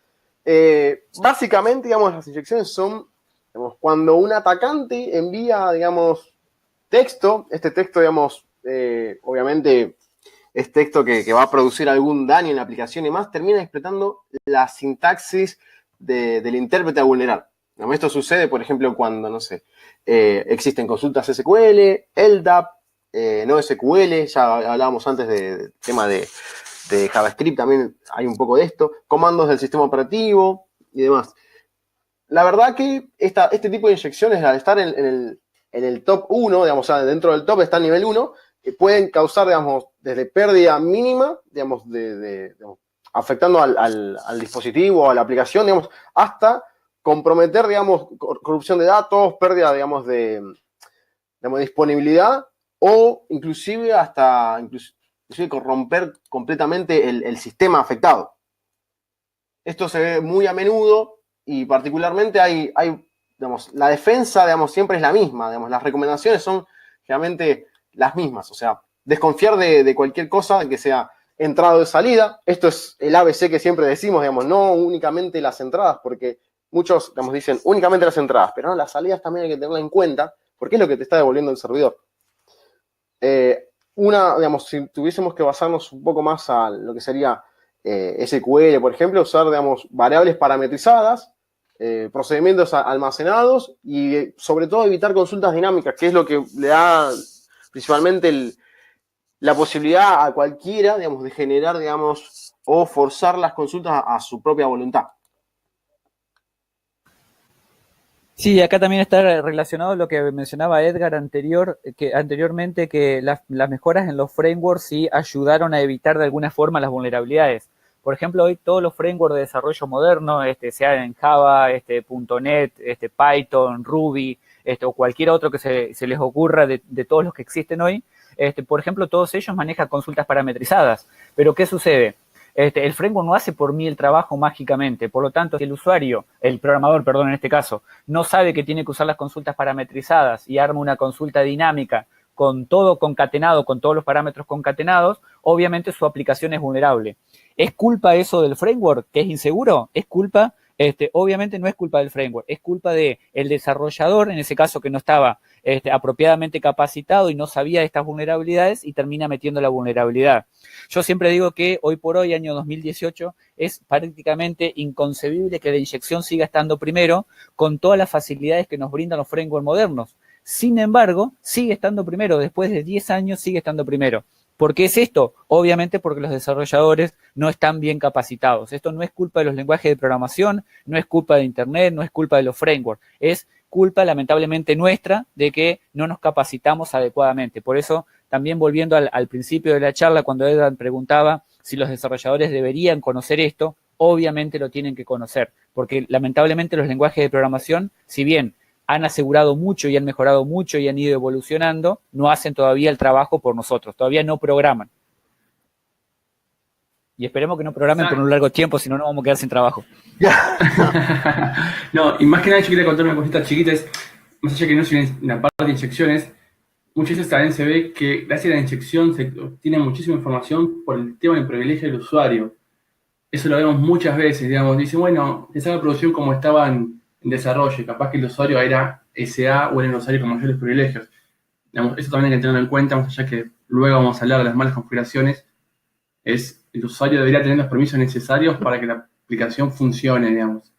Básicamente, digamos, las inyecciones son, digamos, cuando un atacante envía, digamos, texto, este texto, digamos, obviamente es texto que va a producir algún daño en la aplicación y más, termina explotando la sintaxis del intérprete a vulnerar. Esto sucede, por ejemplo, cuando, no sé, existen consultas SQL, LDAP, no SQL, ya hablábamos antes del tema de JavaScript, también hay un poco de esto, comandos del sistema operativo y demás. La verdad que este tipo de inyecciones, al estar en el top 1, digamos, o sea, dentro del top está el nivel 1, pueden causar, digamos, desde pérdida mínima, digamos, digamos, afectando al dispositivo o a la aplicación, digamos, hasta comprometer, digamos, corrupción de datos, pérdida, digamos, de disponibilidad o inclusive hasta corromper completamente el sistema afectado. Esto se ve muy a menudo y particularmente hay digamos, la defensa, digamos, siempre es la misma, digamos, las recomendaciones son generalmente las mismas, o sea, desconfiar de cualquier cosa que sea entrada o salida. Esto es el ABC que siempre decimos, digamos, no únicamente las entradas, porque muchos, digamos, dicen únicamente las entradas, pero no, las salidas también hay que tenerla en cuenta, porque es lo que te está devolviendo el servidor. Digamos, si tuviésemos que basarnos un poco más a lo que sería SQL, por ejemplo, usar, digamos, variables parametrizadas, procedimientos almacenados y sobre todo evitar consultas dinámicas, que es lo que le da principalmente la posibilidad a cualquiera, digamos, de generar, digamos, o forzar las consultas a su propia voluntad. Sí, acá también está relacionado lo que mencionaba Edgar anteriormente, que las mejoras en los frameworks sí ayudaron a evitar de alguna forma las vulnerabilidades. Por ejemplo, hoy todos los frameworks de desarrollo moderno, sea en Java, .NET, Python, Ruby, o cualquier otro que se les ocurra de todos los que existen hoy, por ejemplo, todos ellos manejan consultas parametrizadas. Pero ¿qué sucede? El framework no hace por mí el trabajo mágicamente. Por lo tanto, si el usuario, el programador, perdón, en este caso, no sabe que tiene que usar las consultas parametrizadas y arma una consulta dinámica con todo concatenado, con todos los parámetros concatenados, obviamente su aplicación es vulnerable. ¿Es culpa eso del framework, que es inseguro? ¿Es culpa? Obviamente no es culpa del framework, es culpa del desarrollador, en ese caso que no estaba apropiadamente capacitado y no sabía de estas vulnerabilidades y termina metiendo la vulnerabilidad. Yo siempre digo que hoy por hoy, año 2018, es prácticamente inconcebible que la inyección siga estando primero con todas las facilidades que nos brindan los frameworks modernos. Sin embargo, sigue estando primero, después de 10 años sigue estando primero. ¿Por qué es esto? Obviamente porque los desarrolladores no están bien capacitados. Esto no es culpa de los lenguajes de programación, no es culpa de Internet, no es culpa de los frameworks. Es culpa, lamentablemente, nuestra de que no nos capacitamos adecuadamente. Por eso, también volviendo al principio de la charla, cuando Edward preguntaba si los desarrolladores deberían conocer esto, obviamente lo tienen que conocer. Porque, lamentablemente, los lenguajes de programación, si bien han asegurado mucho y han mejorado mucho y han ido evolucionando, no hacen todavía el trabajo por nosotros, todavía no programan. Y esperemos que no programen por un largo tiempo, si no nos vamos a quedar sin trabajo. No, y más que nada yo quería contar una cosita chiquita, es, más allá que no es una parte de inyecciones, muchas veces también se ve que gracias a la inyección se obtiene muchísima información por el tema del privilegio del usuario. Eso lo vemos muchas veces, digamos, dicen, bueno, esa la producción como estaba en desarrollo, y capaz que el usuario era SA o era el usuario con mayores privilegios. Digamos, eso también hay que tenerlo en cuenta, más allá que luego vamos a hablar de las malas configuraciones, es el usuario debería tener los permisos necesarios para que la aplicación funcione, digamos.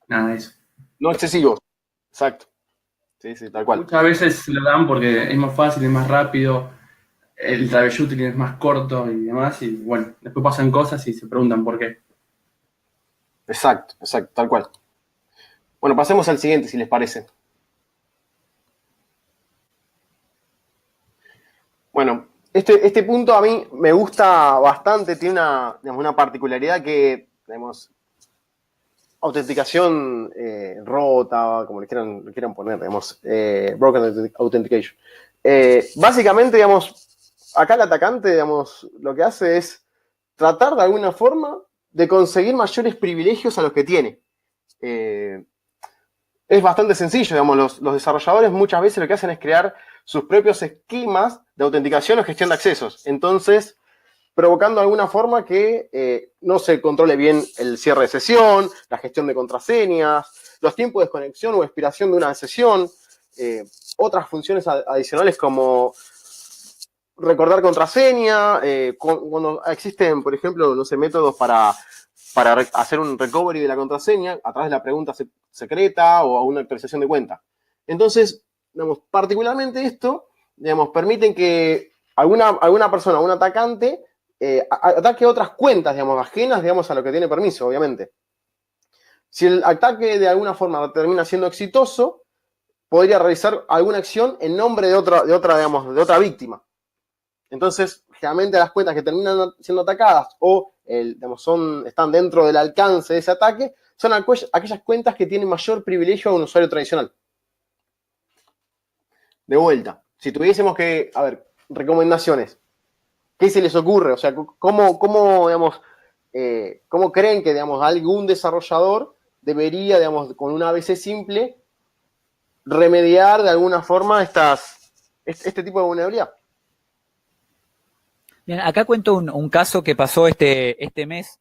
Nada de eso. No excesivos. Exacto. Sí, sí, tal cual. Muchas veces lo dan porque es más fácil, es más rápido, el troubleshooting es más corto y demás, y bueno, después pasan cosas y se preguntan por qué. Exacto, tal cual. Bueno, pasemos al siguiente, si les parece. Bueno, este punto a mí me gusta bastante, tiene una particularidad que, digamos, autenticación rota, como le quieran poner, digamos, broken authentication. Básicamente, digamos, acá el atacante, digamos, lo que hace es tratar de alguna forma de conseguir mayores privilegios a los que tiene. Es bastante sencillo, digamos, los desarrolladores muchas veces lo que hacen es crear sus propios esquemas de autenticación o gestión de accesos. Entonces, provocando de alguna forma que no se controle bien el cierre de sesión, la gestión de contraseñas, los tiempos de desconexión o expiración de una sesión, otras funciones adicionales como recordar contraseña, cuando existen, por ejemplo, no sé, métodos para hacer un recovery de la contraseña a través de la pregunta secreta o una actualización de cuenta. Entonces, digamos, particularmente esto, digamos, permiten que alguna persona, un atacante, ataque otras cuentas, digamos, ajenas, digamos, a lo que tiene permiso, obviamente. Si el ataque de alguna forma termina siendo exitoso, podría realizar alguna acción en nombre de otra víctima. Entonces, generalmente las cuentas que terminan siendo atacadas o están dentro del alcance de ese ataque, son aquellas cuentas que tienen mayor privilegio a un usuario tradicional. De vuelta, si tuviésemos que, recomendaciones, ¿qué se les ocurre? O sea, ¿cómo creen que, digamos, algún desarrollador debería, digamos, con una ABC simple, remediar de alguna forma este tipo de vulnerabilidad? Bien, acá cuento un caso que pasó este mes,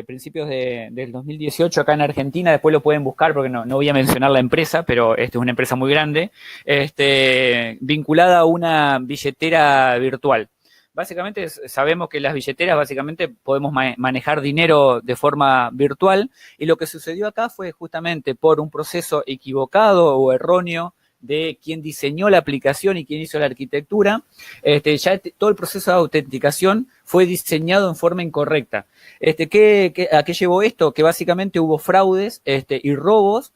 principios del 2018 acá en Argentina. Después lo pueden buscar porque no voy a mencionar la empresa, pero es una empresa muy grande, vinculada a una billetera virtual. Básicamente sabemos que las billeteras básicamente podemos manejar dinero de forma virtual, y lo que sucedió acá fue justamente por un proceso equivocado o erróneo de quién diseñó la aplicación y quién hizo la arquitectura, todo el proceso de autenticación fue diseñado en forma incorrecta. ¿A qué llevó esto? Que básicamente hubo fraudes y robos,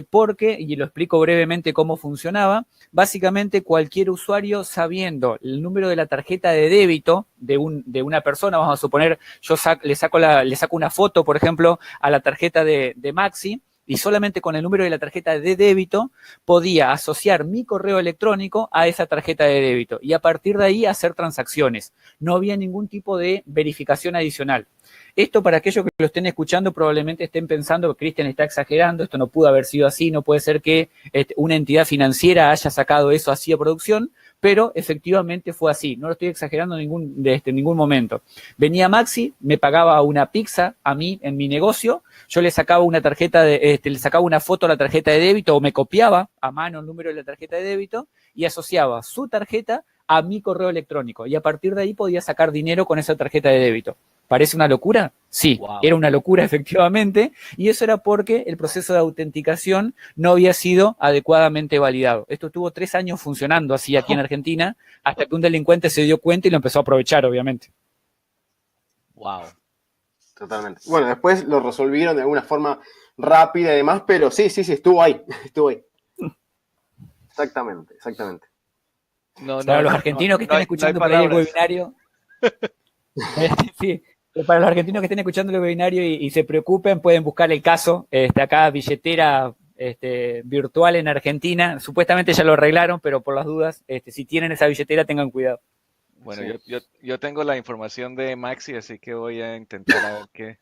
porque, y lo explico brevemente cómo funcionaba, básicamente cualquier usuario sabiendo el número de la tarjeta de débito de una persona, vamos a suponer, yo le saco una foto, por ejemplo, a la tarjeta de Maxi, y solamente con el número de la tarjeta de débito podía asociar mi correo electrónico a esa tarjeta de débito y a partir de ahí hacer transacciones. No había ningún tipo de verificación adicional. Esto, para aquellos que lo estén escuchando, probablemente estén pensando que Cristian está exagerando, esto no pudo haber sido así, no puede ser que una entidad financiera haya sacado eso así a producción, pero efectivamente fue así, no lo estoy exagerando en ningún momento. Venía Maxi, me pagaba una pizza a mí en mi negocio, yo le sacaba una tarjeta le sacaba una foto a la tarjeta de débito o me copiaba a mano el número de la tarjeta de débito y asociaba su tarjeta a mi correo electrónico y a partir de ahí podía sacar dinero con esa tarjeta de débito. ¿Parece una locura? Sí, wow. Era una locura efectivamente, y eso era porque el proceso de autenticación no había sido adecuadamente validado. Esto estuvo 3 años funcionando así aquí en Argentina, hasta que un delincuente se dio cuenta y lo empezó a aprovechar, obviamente. Wow. Totalmente. Bueno, después lo resolvieron de alguna forma rápida y demás, pero sí, estuvo ahí. Exactamente. Para los argentinos que estén escuchando por ahí el webinario, sí. Para los argentinos que estén escuchando el webinario y se preocupen, pueden buscar el caso, acá billetera virtual en Argentina, supuestamente ya lo arreglaron, pero por las dudas, si tienen esa billetera tengan cuidado. Bueno, sí. yo tengo la información de Maxi, así que voy a intentar a ver qué.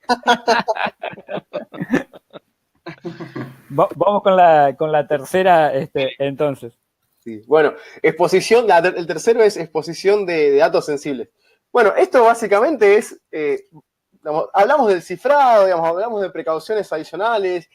Vamos con la tercera, entonces. Sí. Bueno, exposición, el tercero es exposición de datos sensibles. Bueno, esto básicamente es, digamos, hablamos del cifrado, digamos, hablamos de precauciones adicionales.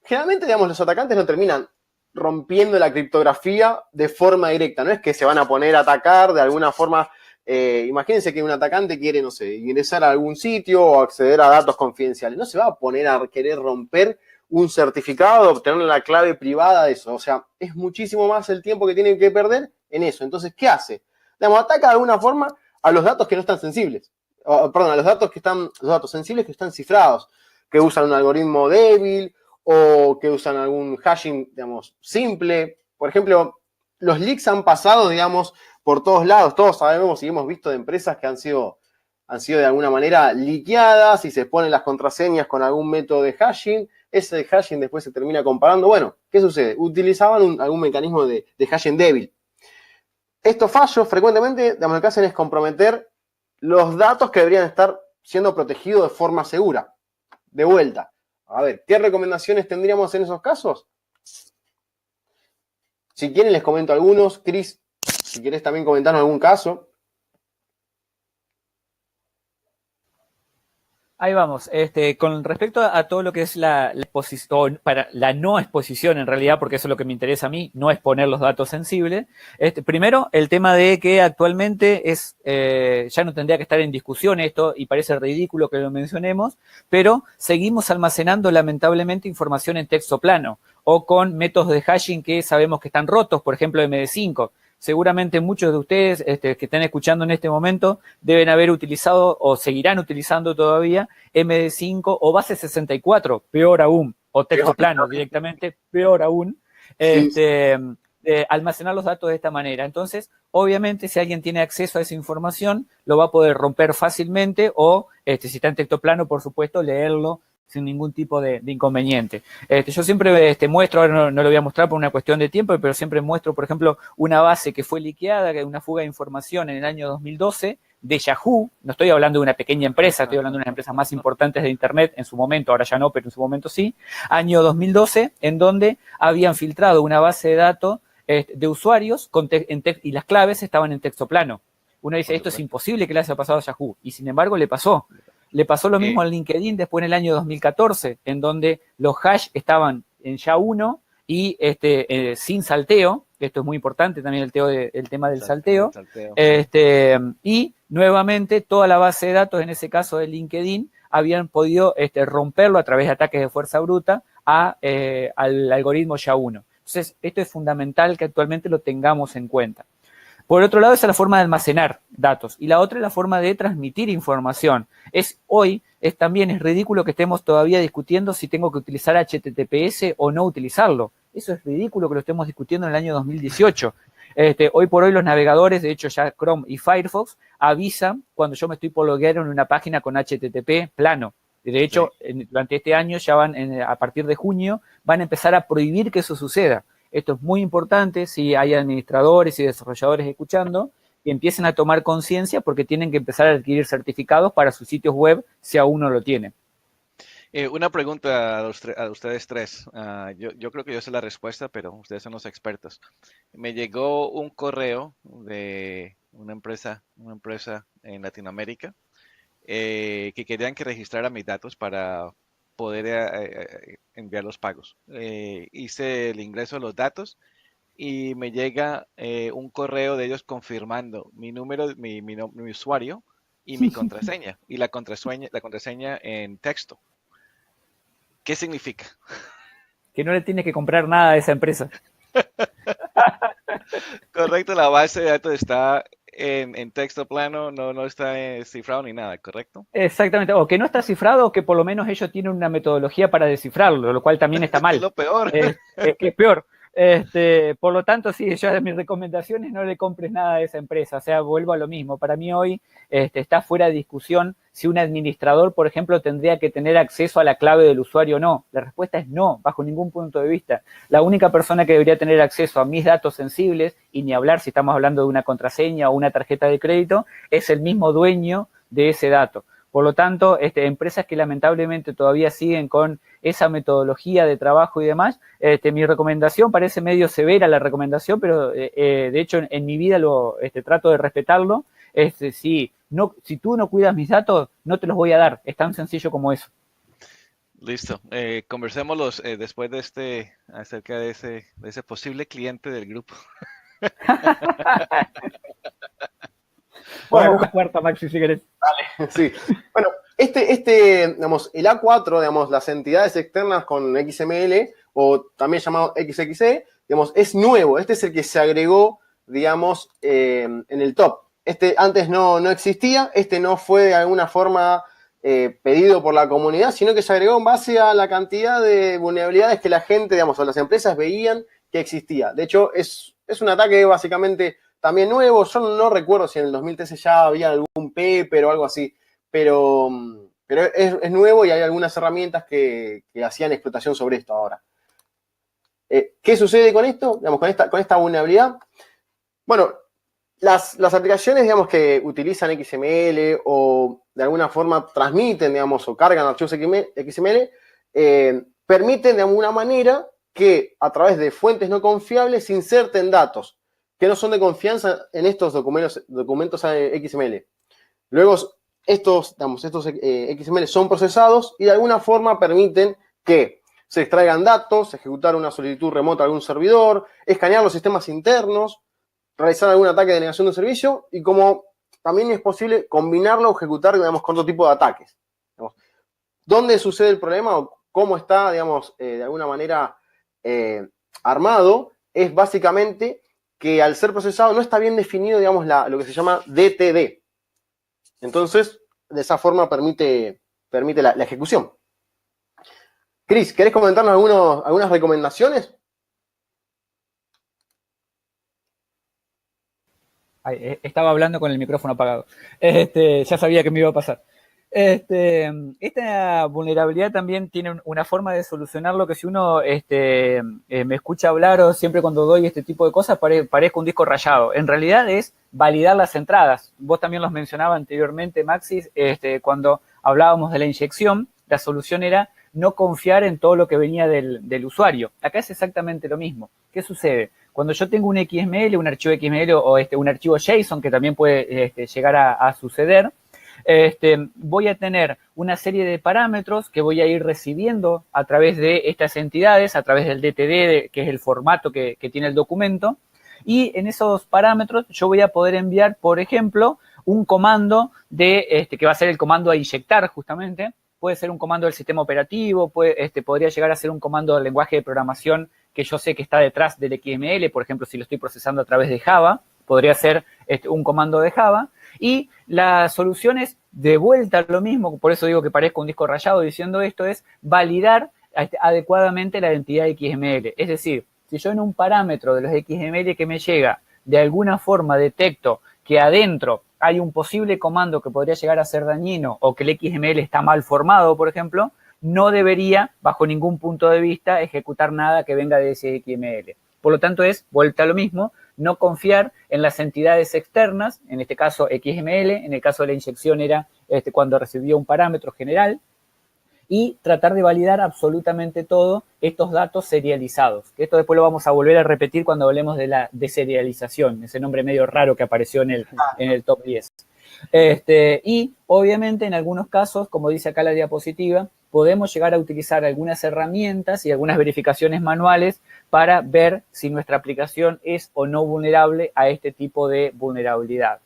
Generalmente, digamos, los atacantes no terminan rompiendo la criptografía de forma directa. No es que se van a poner a atacar de alguna forma. Imagínense que un atacante quiere, no sé, ingresar a algún sitio o acceder a datos confidenciales. No se va a poner a querer romper un certificado, obtener la clave privada de eso. O sea, es muchísimo más el tiempo que tienen que perder en eso. Entonces, ¿qué hace? Digamos, ataca de alguna forma a los datos que no están sensibles. Perdón, a los datos sensibles que están cifrados, que usan un algoritmo débil o que usan algún hashing, digamos, simple. Por ejemplo, los leaks han pasado, digamos, por todos lados. Todos sabemos y hemos visto de empresas que han sido de alguna manera liqueadas y se ponen las contraseñas con algún método de hashing. Ese hashing después se termina comparando. Bueno, ¿qué sucede? Utilizaban algún mecanismo de hashing débil. Estos fallos frecuentemente lo que hacen es comprometer los datos que deberían estar siendo protegidos de forma segura. De vuelta, a ver, ¿qué recomendaciones tendríamos en esos casos? Si quieren les comento algunos. Cris, si quieres también comentarnos algún caso. Ahí vamos. Con respecto a todo lo que es la exposición, para la no exposición en realidad, porque eso es lo que me interesa a mí, no exponer los datos sensibles. Primero, el tema de que actualmente ya no tendría que estar en discusión esto, y parece ridículo que lo mencionemos, pero seguimos almacenando lamentablemente información en texto plano, o con métodos de hashing que sabemos que están rotos, por ejemplo MD5. Seguramente muchos de ustedes que están escuchando en este momento deben haber utilizado o seguirán utilizando todavía MD5 o base 64, peor aún, o texto plano directamente, peor aún, almacenar los datos de esta manera. Entonces, obviamente, si alguien tiene acceso a esa información, lo va a poder romper fácilmente o, si está en texto plano, por supuesto, leerlo sin ningún tipo de inconveniente. Yo siempre muestro, ahora no lo voy a mostrar por una cuestión de tiempo, pero siempre muestro, por ejemplo, una base que fue liqueada, que es una fuga de información en el año 2012 de Yahoo. No estoy hablando de una pequeña empresa, estoy hablando de una de las empresas más importantes de Internet en su momento, ahora ya no, pero en su momento sí. Año 2012, en donde habían filtrado una base de datos de usuarios y las claves estaban en texto plano. Uno dice, esto es imposible que le haya pasado a Yahoo, y sin embargo le pasó. Le pasó lo mismo en LinkedIn después en el año 2014, en donde los hash estaban en SHA-1 y sin salteo. Esto es muy importante también el tema del salteo. Y nuevamente toda la base de datos, en ese caso de LinkedIn, habían podido romperlo a través de ataques de fuerza bruta al algoritmo SHA-1. Entonces, esto es fundamental que actualmente lo tengamos en cuenta. Por otro lado, esa es la forma de almacenar datos. Y la otra es la forma de transmitir información. También es ridículo que estemos todavía discutiendo si tengo que utilizar HTTPS o no utilizarlo. Eso es ridículo que lo estemos discutiendo en el año 2018. Hoy por hoy los navegadores, de hecho ya Chrome y Firefox, avisan cuando yo me estoy por loguear en una página con HTTP plano. De hecho, durante este año ya a partir de junio, van a empezar a prohibir que eso suceda. Esto es muy importante si hay administradores y desarrolladores escuchando, que empiecen a tomar conciencia porque tienen que empezar a adquirir certificados para sus sitios web si aún no lo tienen. Una pregunta a ustedes tres. Yo creo que yo sé la respuesta, pero ustedes son los expertos. Me llegó un correo de una empresa en Latinoamérica que querían que registrara mis datos para poder enviar los pagos. Hice el ingreso de los datos y me llega un correo de ellos confirmando mi número, mi usuario y mi contraseña. Y la contraseña en texto. ¿Qué significa? Que no le tienes que comprar nada a esa empresa. Correcto, la base de datos está en texto plano, no está cifrado ni nada, ¿correcto? Exactamente, o que no está cifrado o que por lo menos ellos tienen una metodología para descifrarlo, lo cual también está mal. Es lo peor. Que es peor. Por lo tanto, sí, yo de mis recomendaciones no le compres nada a esa empresa, o sea, vuelvo a lo mismo. Para mí hoy está fuera de discusión si un administrador, por ejemplo, tendría que tener acceso a la clave del usuario o no. La respuesta es no, bajo ningún punto de vista. La única persona que debería tener acceso a mis datos sensibles, y ni hablar si estamos hablando de una contraseña o una tarjeta de crédito, es el mismo dueño de ese dato. Por lo tanto, empresas que lamentablemente todavía siguen con esa metodología de trabajo y demás, mi recomendación, parece medio severa la recomendación, pero de hecho en mi vida trato de respetarlo, si tú no cuidas mis datos, no te los voy a dar, es tan sencillo como eso. Listo, conversémoslos después de acerca de ese posible cliente del grupo. Bueno, una puerta, Maxi, si querés. Vale, sí. Bueno, digamos, el A4, digamos, las entidades externas con XML, o también llamado XXE, digamos, es nuevo. Este es el que se agregó, digamos, en el top. Antes no existía, no fue de alguna forma pedido por la comunidad, sino que se agregó en base a la cantidad de vulnerabilidades que la gente, digamos, o las empresas veían que existía. De hecho, es un ataque básicamente también nuevo. Yo no recuerdo si en el 2013 ya había algún paper o algo así, pero es nuevo y hay algunas herramientas que hacían explotación sobre esto ahora. ¿Qué sucede con esto? Digamos, con esta vulnerabilidad. Bueno, las aplicaciones, digamos, que utilizan XML o de alguna forma transmiten, digamos, o cargan archivos XML, permiten de alguna manera que a través de fuentes no confiables se inserten datos que no son de confianza en estos documentos XML. Luego, estos XML son procesados y de alguna forma permiten que se extraigan datos, ejecutar una solicitud remota a algún servidor, escanear los sistemas internos, realizar algún ataque de negación de servicio y como también es posible combinarlo o ejecutar, digamos, con otro tipo de ataques. Digamos, ¿dónde sucede el problema o cómo está, digamos, de alguna manera armado? Es básicamente que al ser procesado no está bien definido, digamos, lo que se llama DTD. Entonces, de esa forma permite la ejecución. Cris, ¿querés comentarnos algunas recomendaciones? Estaba hablando con el micrófono apagado. Ya sabía que me iba a pasar. Esta vulnerabilidad también tiene una forma de solucionarlo que si uno me escucha hablar o siempre cuando doy este tipo de cosas parezco un disco rayado. En realidad es validar las entradas. Vos también los mencionaba anteriormente, Maxis, cuando hablábamos de la inyección, la solución era no confiar en todo lo que venía del usuario. Acá es exactamente lo mismo. ¿Qué sucede? Cuando yo tengo un XML, un archivo XML o un archivo JSON, que también puede llegar a suceder, voy a tener una serie de parámetros que voy a ir recibiendo a través de estas entidades, a través del DTD, que es el formato que tiene el documento, y en esos parámetros yo voy a poder enviar, por ejemplo, un comando que va a ser el comando a inyectar justamente. Puede ser un comando del sistema operativo, podría llegar a ser un comando del lenguaje de programación que yo sé que está detrás del XML, por ejemplo, si lo estoy procesando a través de Java, podría ser un comando de Java, y la solución es de vuelta lo mismo, por eso digo que parezco un disco rayado diciendo esto, es validar adecuadamente la identidad XML. Es decir, si yo en un parámetro de los XML que me llega, de alguna forma detecto que adentro hay un posible comando que podría llegar a ser dañino o que el XML está mal formado, por ejemplo, no debería, bajo ningún punto de vista, ejecutar nada que venga de ese XML. Por lo tanto, es, vuelta a lo mismo, no confiar en las entidades externas, en este caso XML, en el caso de la inyección era cuando recibió un parámetro general, y tratar de validar absolutamente todo estos datos serializados. Que esto después lo vamos a volver a repetir cuando hablemos de la deserialización, ese nombre medio raro que apareció en el top 10. Y obviamente en algunos casos, como dice acá la diapositiva, podemos llegar a utilizar algunas herramientas y algunas verificaciones manuales para ver si nuestra aplicación es o no vulnerable a este tipo de vulnerabilidad.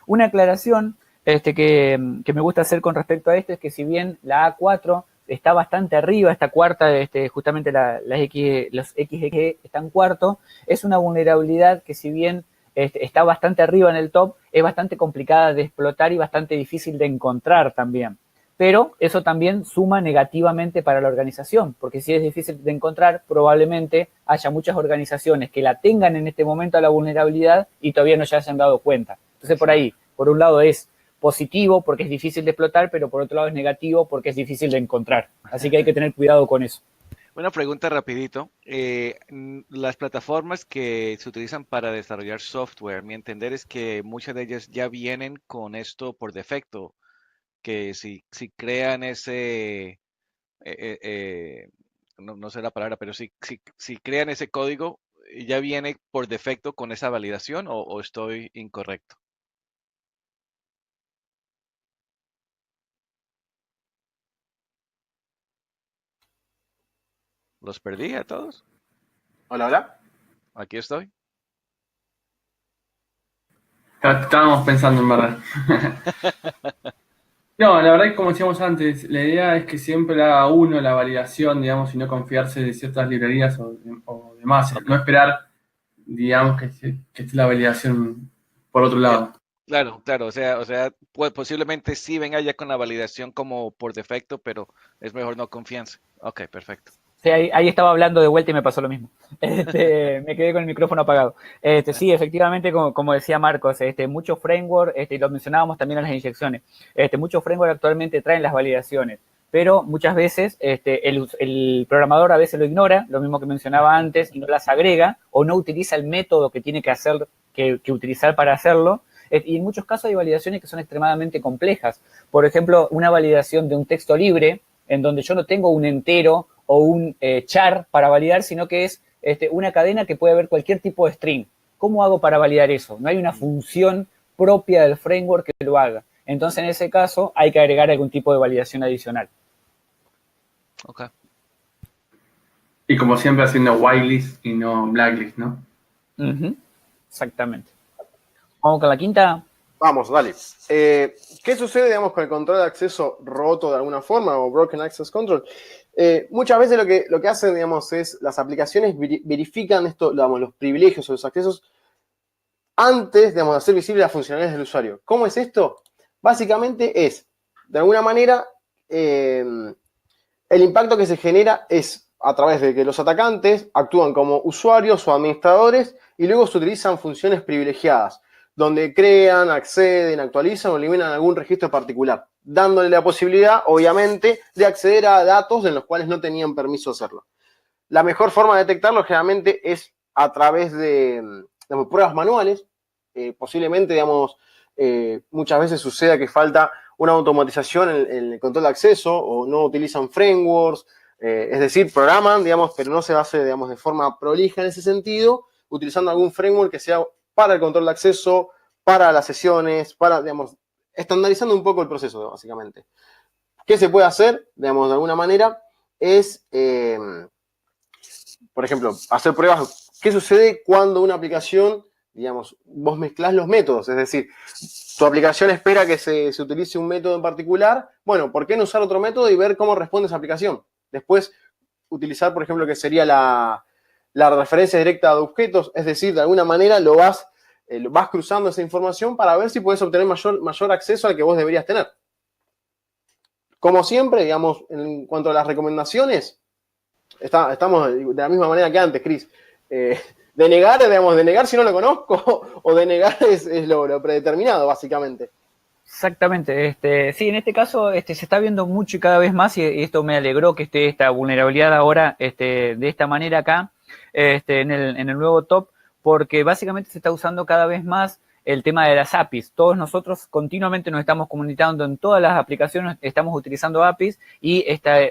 Una aclaración que me gusta hacer con respecto a esto es que si bien la A4 está bastante arriba, esta cuarta, justamente los XG están cuarto, es una vulnerabilidad que si bien está bastante arriba en el top, es bastante complicada de explotar y bastante difícil de encontrar también. Pero eso también suma negativamente para la organización, porque si es difícil de encontrar, probablemente haya muchas organizaciones que la tengan en este momento a la vulnerabilidad y todavía no se hayan dado cuenta. Entonces por ahí, por un lado es positivo porque es difícil de explotar, pero por otro lado es negativo porque es difícil de encontrar. Así que hay que tener cuidado con eso. Una pregunta rapidito. Las plataformas que se utilizan para desarrollar software, mi entender es que muchas de ellas ya vienen con esto por defecto, que si crean ese, no sé la palabra, pero si crean ese código, ya viene por defecto con esa validación o estoy incorrecto. ¿Los perdí a todos? Hola, hola. Aquí estoy. Estábamos pensando en verdad. No, la verdad que como decíamos antes, la idea es que siempre haga uno la validación, digamos, y no confiarse de ciertas librerías o demás. Ok. No esperar, digamos, que esté la validación por otro lado. Claro, claro, o sea, pues posiblemente sí venga ya con la validación como por defecto, pero es mejor no confianza. Ok, perfecto. Sí, ahí estaba hablando de vuelta y me pasó lo mismo. Me quedé con el micrófono apagado. Sí, efectivamente, como decía Marcos, muchos frameworks, y lo mencionábamos también en las inyecciones, muchos frameworks actualmente traen las validaciones, pero muchas veces el programador a veces lo ignora, lo mismo que mencionaba antes, y no las agrega o no utiliza el método que tiene que utilizar para hacerlo. Y en muchos casos hay validaciones que son extremadamente complejas. Por ejemplo, una validación de un texto libre, en donde yo no tengo un entero o un char para validar, sino que es una cadena que puede haber cualquier tipo de string. ¿Cómo hago para validar eso? No hay una función propia del framework que lo haga. Entonces, en ese caso, hay que agregar algún tipo de validación adicional. Ok. Y como siempre haciendo whitelist y no blacklist, ¿no? Exactamente. Vamos con la quinta. Vamos, dale. ¿Qué sucede, digamos, con el control de acceso roto de alguna forma o broken access control? Muchas veces lo que hacen, digamos, es las aplicaciones verifican esto, digamos, los privilegios o los accesos antes, digamos, de hacer visibles las funcionalidades del usuario. ¿Cómo es esto? Básicamente es, de alguna manera, el impacto que se genera es a través de que los atacantes actúan como usuarios o administradores y luego se utilizan funciones privilegiadas, donde crean, acceden, actualizan o eliminan algún registro particular, dándole la posibilidad, obviamente, de acceder a datos en los cuales no tenían permiso de hacerlo. La mejor forma de detectarlo generalmente es a través de pruebas manuales. Posiblemente, digamos, muchas veces suceda que falta una automatización en el control de acceso o no utilizan frameworks, es decir, programan, digamos, pero no se hace, digamos, de forma prolija en ese sentido, utilizando algún framework que sea para el control de acceso, para las sesiones, para, digamos, estandarizando un poco el proceso, básicamente. ¿Qué se puede hacer, digamos, de alguna manera? Es, por ejemplo, hacer pruebas. ¿Qué sucede cuando una aplicación, digamos, vos mezclás los métodos? Es decir, tu aplicación espera que se utilice un método en particular. Bueno, ¿por qué no usar otro método y ver cómo responde esa aplicación? Después, utilizar, por ejemplo, que sería la referencia directa de objetos, es decir, de alguna manera lo vas cruzando esa información para ver si puedes obtener mayor acceso al que vos deberías tener. Como siempre, digamos, en cuanto a las recomendaciones, estamos de la misma manera que antes, Chris. Denegar si no lo conozco, o denegar es lo predeterminado, básicamente. Exactamente, sí, en este caso se está viendo mucho y cada vez más, y esto me alegró que esté esta vulnerabilidad ahora de esta manera acá, en el nuevo top, porque básicamente se está usando cada vez más el tema de las APIs. Todos nosotros continuamente nos estamos comunicando en todas las aplicaciones, estamos utilizando APIs y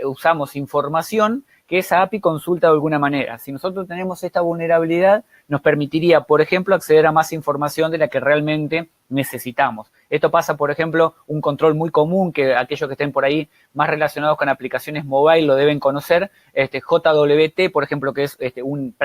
usamos información que esa API consulta de alguna manera. Si nosotros tenemos esta vulnerabilidad, nos permitiría, por ejemplo, acceder a más información de la que realmente necesitamos. Esto pasa, por ejemplo, un control muy común que aquellos que estén por ahí más relacionados con aplicaciones mobile lo deben conocer, JWT, por ejemplo, que es un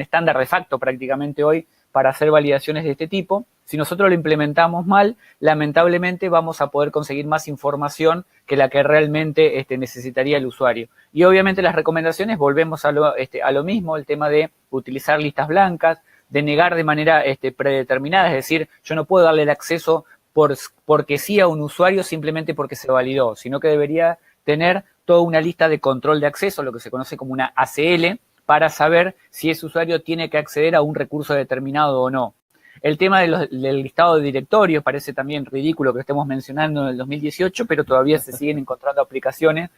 estándar de facto prácticamente hoy para hacer validaciones de este tipo. Si nosotros lo implementamos mal, lamentablemente vamos a poder conseguir más información que la que realmente necesitaría el usuario. Y obviamente las recomendaciones, volvemos a lo mismo, el tema de utilizar listas blancas, de negar de manera predeterminada, es decir, yo no puedo darle el acceso porque sí a un usuario simplemente porque se validó, sino que debería tener toda una lista de control de acceso, lo que se conoce como una ACL, para saber si ese usuario tiene que acceder a un recurso determinado o no. El tema del listado de directorios parece también ridículo que estemos mencionando en el 2018, pero todavía se siguen encontrando aplicaciones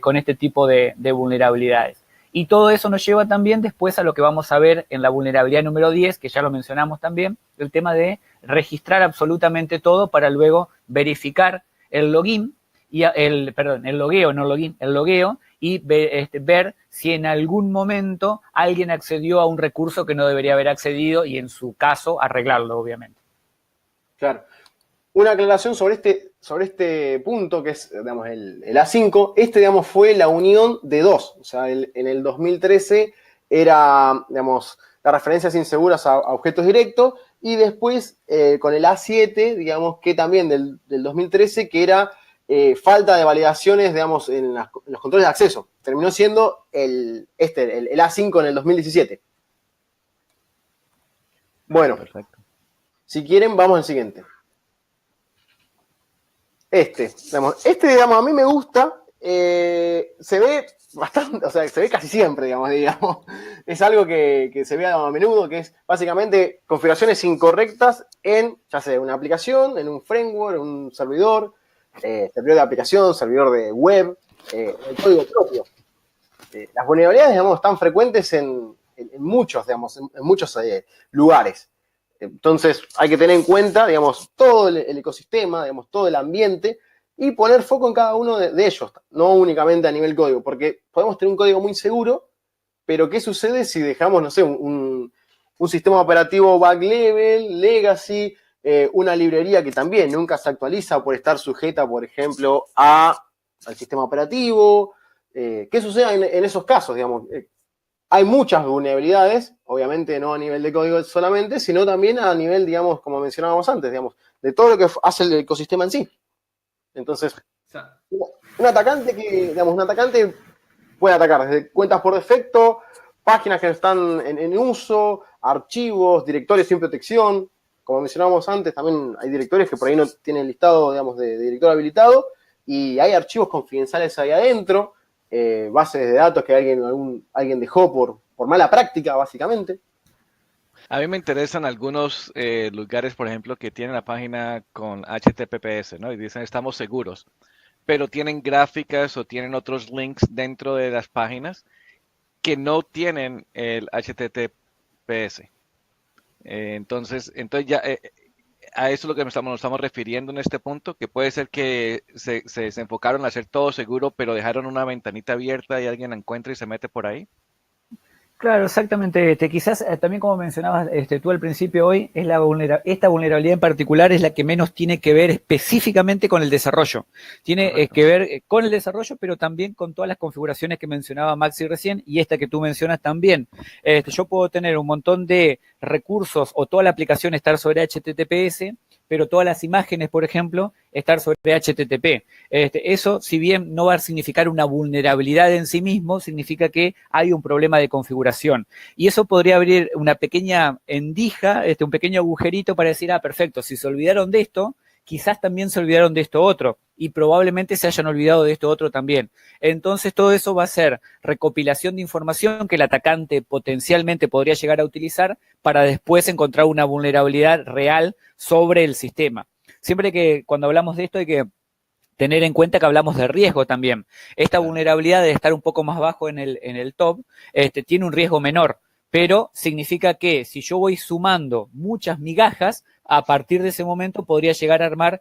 con este tipo de vulnerabilidades. Y todo eso nos lleva también después a lo que vamos a ver en la vulnerabilidad número 10, que ya lo mencionamos también, el tema de registrar absolutamente todo para luego verificar el login, el logueo, y ver si en algún momento alguien accedió a un recurso que no debería haber accedido y en su caso arreglarlo, obviamente. Claro. Una aclaración sobre este punto, que es, digamos, el A5. Digamos, fue la unión de dos. O sea, en el 2013 era, digamos, las referencias inseguras a objetos directos, y después con el A7, digamos, que también del 2013, que era falta de validaciones, digamos, en los controles de acceso. Terminó siendo el A5 en el 2017. Bueno, perfecto. Si quieren, vamos al siguiente. Digamos, a mí me gusta, se ve bastante, o sea, se ve casi siempre, digamos. Es algo que se ve a menudo, que es básicamente configuraciones incorrectas en, ya sea una aplicación, en un framework, en un servidor de aplicación, servidor de web, el código propio. Las vulnerabilidades, digamos, están frecuentes en muchos, digamos, en muchos lugares. Entonces, hay que tener en cuenta, digamos, todo el ecosistema, digamos, todo el ambiente, y poner foco en cada uno de ellos, no únicamente a nivel código, porque podemos tener un código muy seguro, pero ¿qué sucede si dejamos, no sé, un sistema operativo back level, legacy, una librería que también nunca se actualiza por estar sujeta, por ejemplo, al sistema operativo? ¿Qué sucede en esos casos, digamos? Hay muchas vulnerabilidades, obviamente no a nivel de código solamente, sino también a nivel, digamos, como mencionábamos antes, digamos, de todo lo que hace el ecosistema en sí. Entonces, un atacante puede atacar desde cuentas por defecto, páginas que están en uso, archivos, directorios sin protección. Como mencionábamos antes, también hay directorios que por ahí no tienen listado, digamos, de directorio habilitado, y hay archivos confidenciales ahí adentro, bases de datos que alguien dejó por mala práctica, básicamente. A mí me interesan algunos lugares, por ejemplo, que tienen la página con HTTPS, ¿no? Y dicen estamos seguros, pero tienen gráficas o tienen otros links dentro de las páginas que no tienen el HTTPS. Entonces ya a eso es lo que nos estamos refiriendo en este punto, que puede ser que se enfocaron a hacer todo seguro, pero dejaron una ventanita abierta y alguien la encuentra y se mete por ahí. Claro, exactamente. Quizás también como mencionabas tú al principio hoy, esta vulnerabilidad en particular es la que menos tiene que ver específicamente con el desarrollo. Tiene que ver con el desarrollo, pero también con todas las configuraciones que mencionaba Maxi recién y esta que tú mencionas también. Yo puedo tener un montón de recursos o toda la aplicación estar sobre HTTPS, pero todas las imágenes, por ejemplo, estar sobre HTTP. Eso, si bien no va a significar una vulnerabilidad en sí mismo, significa que hay un problema de configuración. Y eso podría abrir una pequeña endija, un pequeño agujerito para decir, perfecto, si se olvidaron de esto, quizás también se olvidaron de esto otro y probablemente se hayan olvidado de esto otro también. Entonces todo eso va a ser recopilación de información que el atacante potencialmente podría llegar a utilizar para después encontrar una vulnerabilidad real sobre el sistema. Siempre que cuando hablamos de esto hay que tener en cuenta que hablamos de riesgo también. Esta vulnerabilidad de estar un poco más bajo en el top tiene un riesgo menor, pero significa que si yo voy sumando muchas migajas, a partir de ese momento podría llegar a armar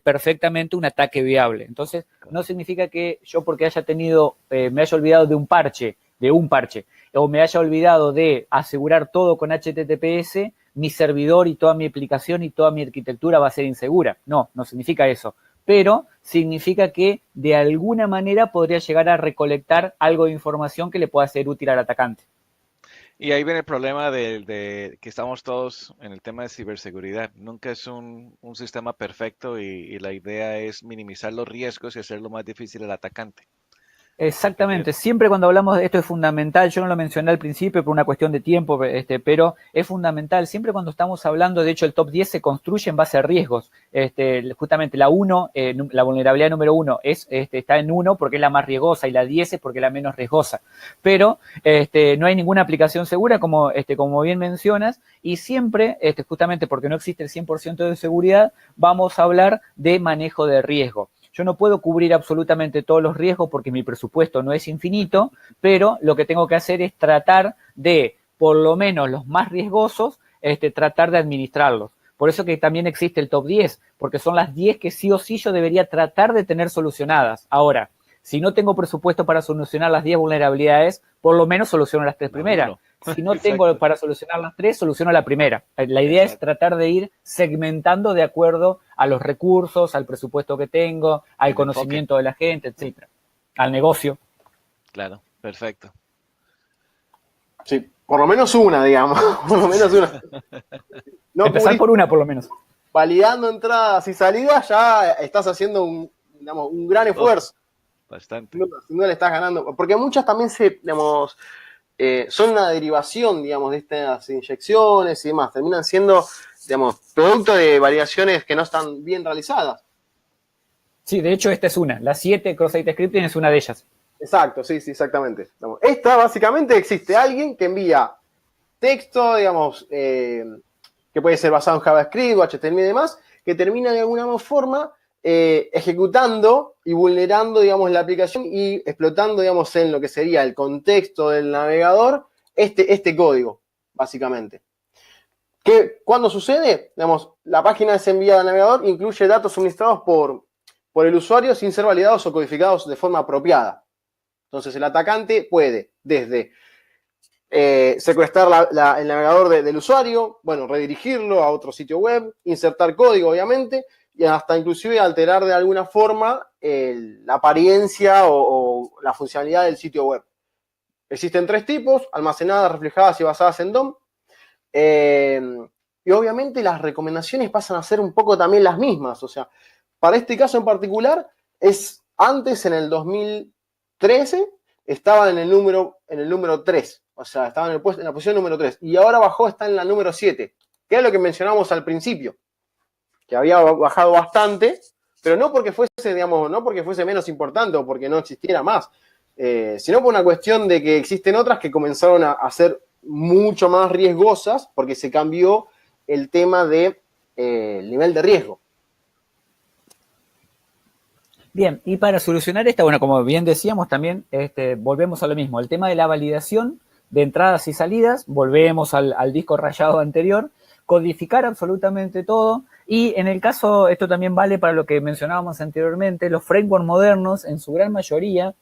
perfectamente un ataque viable. Entonces, no significa que yo porque haya tenido, me haya olvidado de un parche, o me haya olvidado de asegurar todo con HTTPS, mi servidor y toda mi aplicación y toda mi arquitectura va a ser insegura. No, no significa eso. Pero significa que de alguna manera podría llegar a recolectar algo de información que le pueda ser útil al atacante. Y ahí viene el problema de que estamos todos en el tema de ciberseguridad. Nunca es un sistema perfecto y la idea es minimizar los riesgos y hacerlo más difícil al atacante. Exactamente, siempre cuando hablamos de esto es fundamental, yo no lo mencioné al principio por una cuestión de tiempo, pero es fundamental, siempre cuando estamos hablando, de hecho el top 10 se construye en base a riesgos, justamente la 1, la vulnerabilidad número 1 está en 1 porque es la más riesgosa y la 10 es porque es la menos riesgosa, pero no hay ninguna aplicación segura como bien mencionas y siempre, justamente porque no existe el 100% de seguridad, vamos a hablar de manejo de riesgo. Yo no puedo cubrir absolutamente todos los riesgos porque mi presupuesto no es infinito, pero lo que tengo que hacer es tratar de, por lo menos los más riesgosos, tratar de administrarlos. Por eso que también existe el top 10, porque son las 10 que sí o sí yo debería tratar de tener solucionadas. Ahora, si no tengo presupuesto para solucionar las 10 vulnerabilidades, por lo menos soluciono las 3 primeras. Si no tengo para solucionar las 3, soluciono la primera. La idea es tratar de ir segmentando de acuerdo a los recursos, al presupuesto que tengo, al conocimiento de la gente, etcétera, al negocio. Claro, perfecto. Sí, por lo menos una, digamos. Por lo menos una. No empezar por una, por lo menos. Validando entradas y salidas, ya estás haciendo un gran esfuerzo. Bastante. No le estás ganando. Porque muchas también son una derivación, digamos, de estas inyecciones y demás. Terminan siendo, digamos, producto de variaciones que no están bien realizadas. Sí, de hecho esta es una. La 7 cross-site scripting es una de ellas. Exacto, sí, exactamente. Esta básicamente existe alguien que envía texto, digamos, que puede ser basado en JavaScript o HTML y demás, que termina de alguna forma ejecutando y vulnerando, digamos, la aplicación y explotando, digamos, en lo que sería el contexto del navegador, este código, básicamente. ¿Cuándo sucede? Digamos, la página es enviada al navegador, incluye datos suministrados por el usuario sin ser validados o codificados de forma apropiada. Entonces, el atacante puede, desde secuestrar el navegador del usuario, bueno, redirigirlo a otro sitio web, insertar código, obviamente, y hasta inclusive alterar de alguna forma la apariencia o la funcionalidad del sitio web. Existen 3 tipos: almacenadas, reflejadas y basadas en DOM. Y obviamente las recomendaciones pasan a ser un poco también las mismas. O sea, para este caso en particular, antes en el 2013 estaba en el número 3. O sea, estaba en la posición número 3. Y ahora bajó, está en la número 7. Que es lo que mencionamos al principio, que había bajado bastante, pero no porque fuese, digamos, no porque fuese menos importante o porque no existiera más, sino por una cuestión de que existen otras que comenzaron a ser mucho más riesgosas porque se cambió el tema de el nivel de riesgo. Bien, y para solucionar esta, bueno, como bien decíamos también, volvemos a lo mismo, el tema de la validación de entradas y salidas, volvemos al disco rayado anterior, codificar absolutamente todo, y en el caso, esto también vale para lo que mencionábamos anteriormente, los frameworks modernos, en su gran mayoría,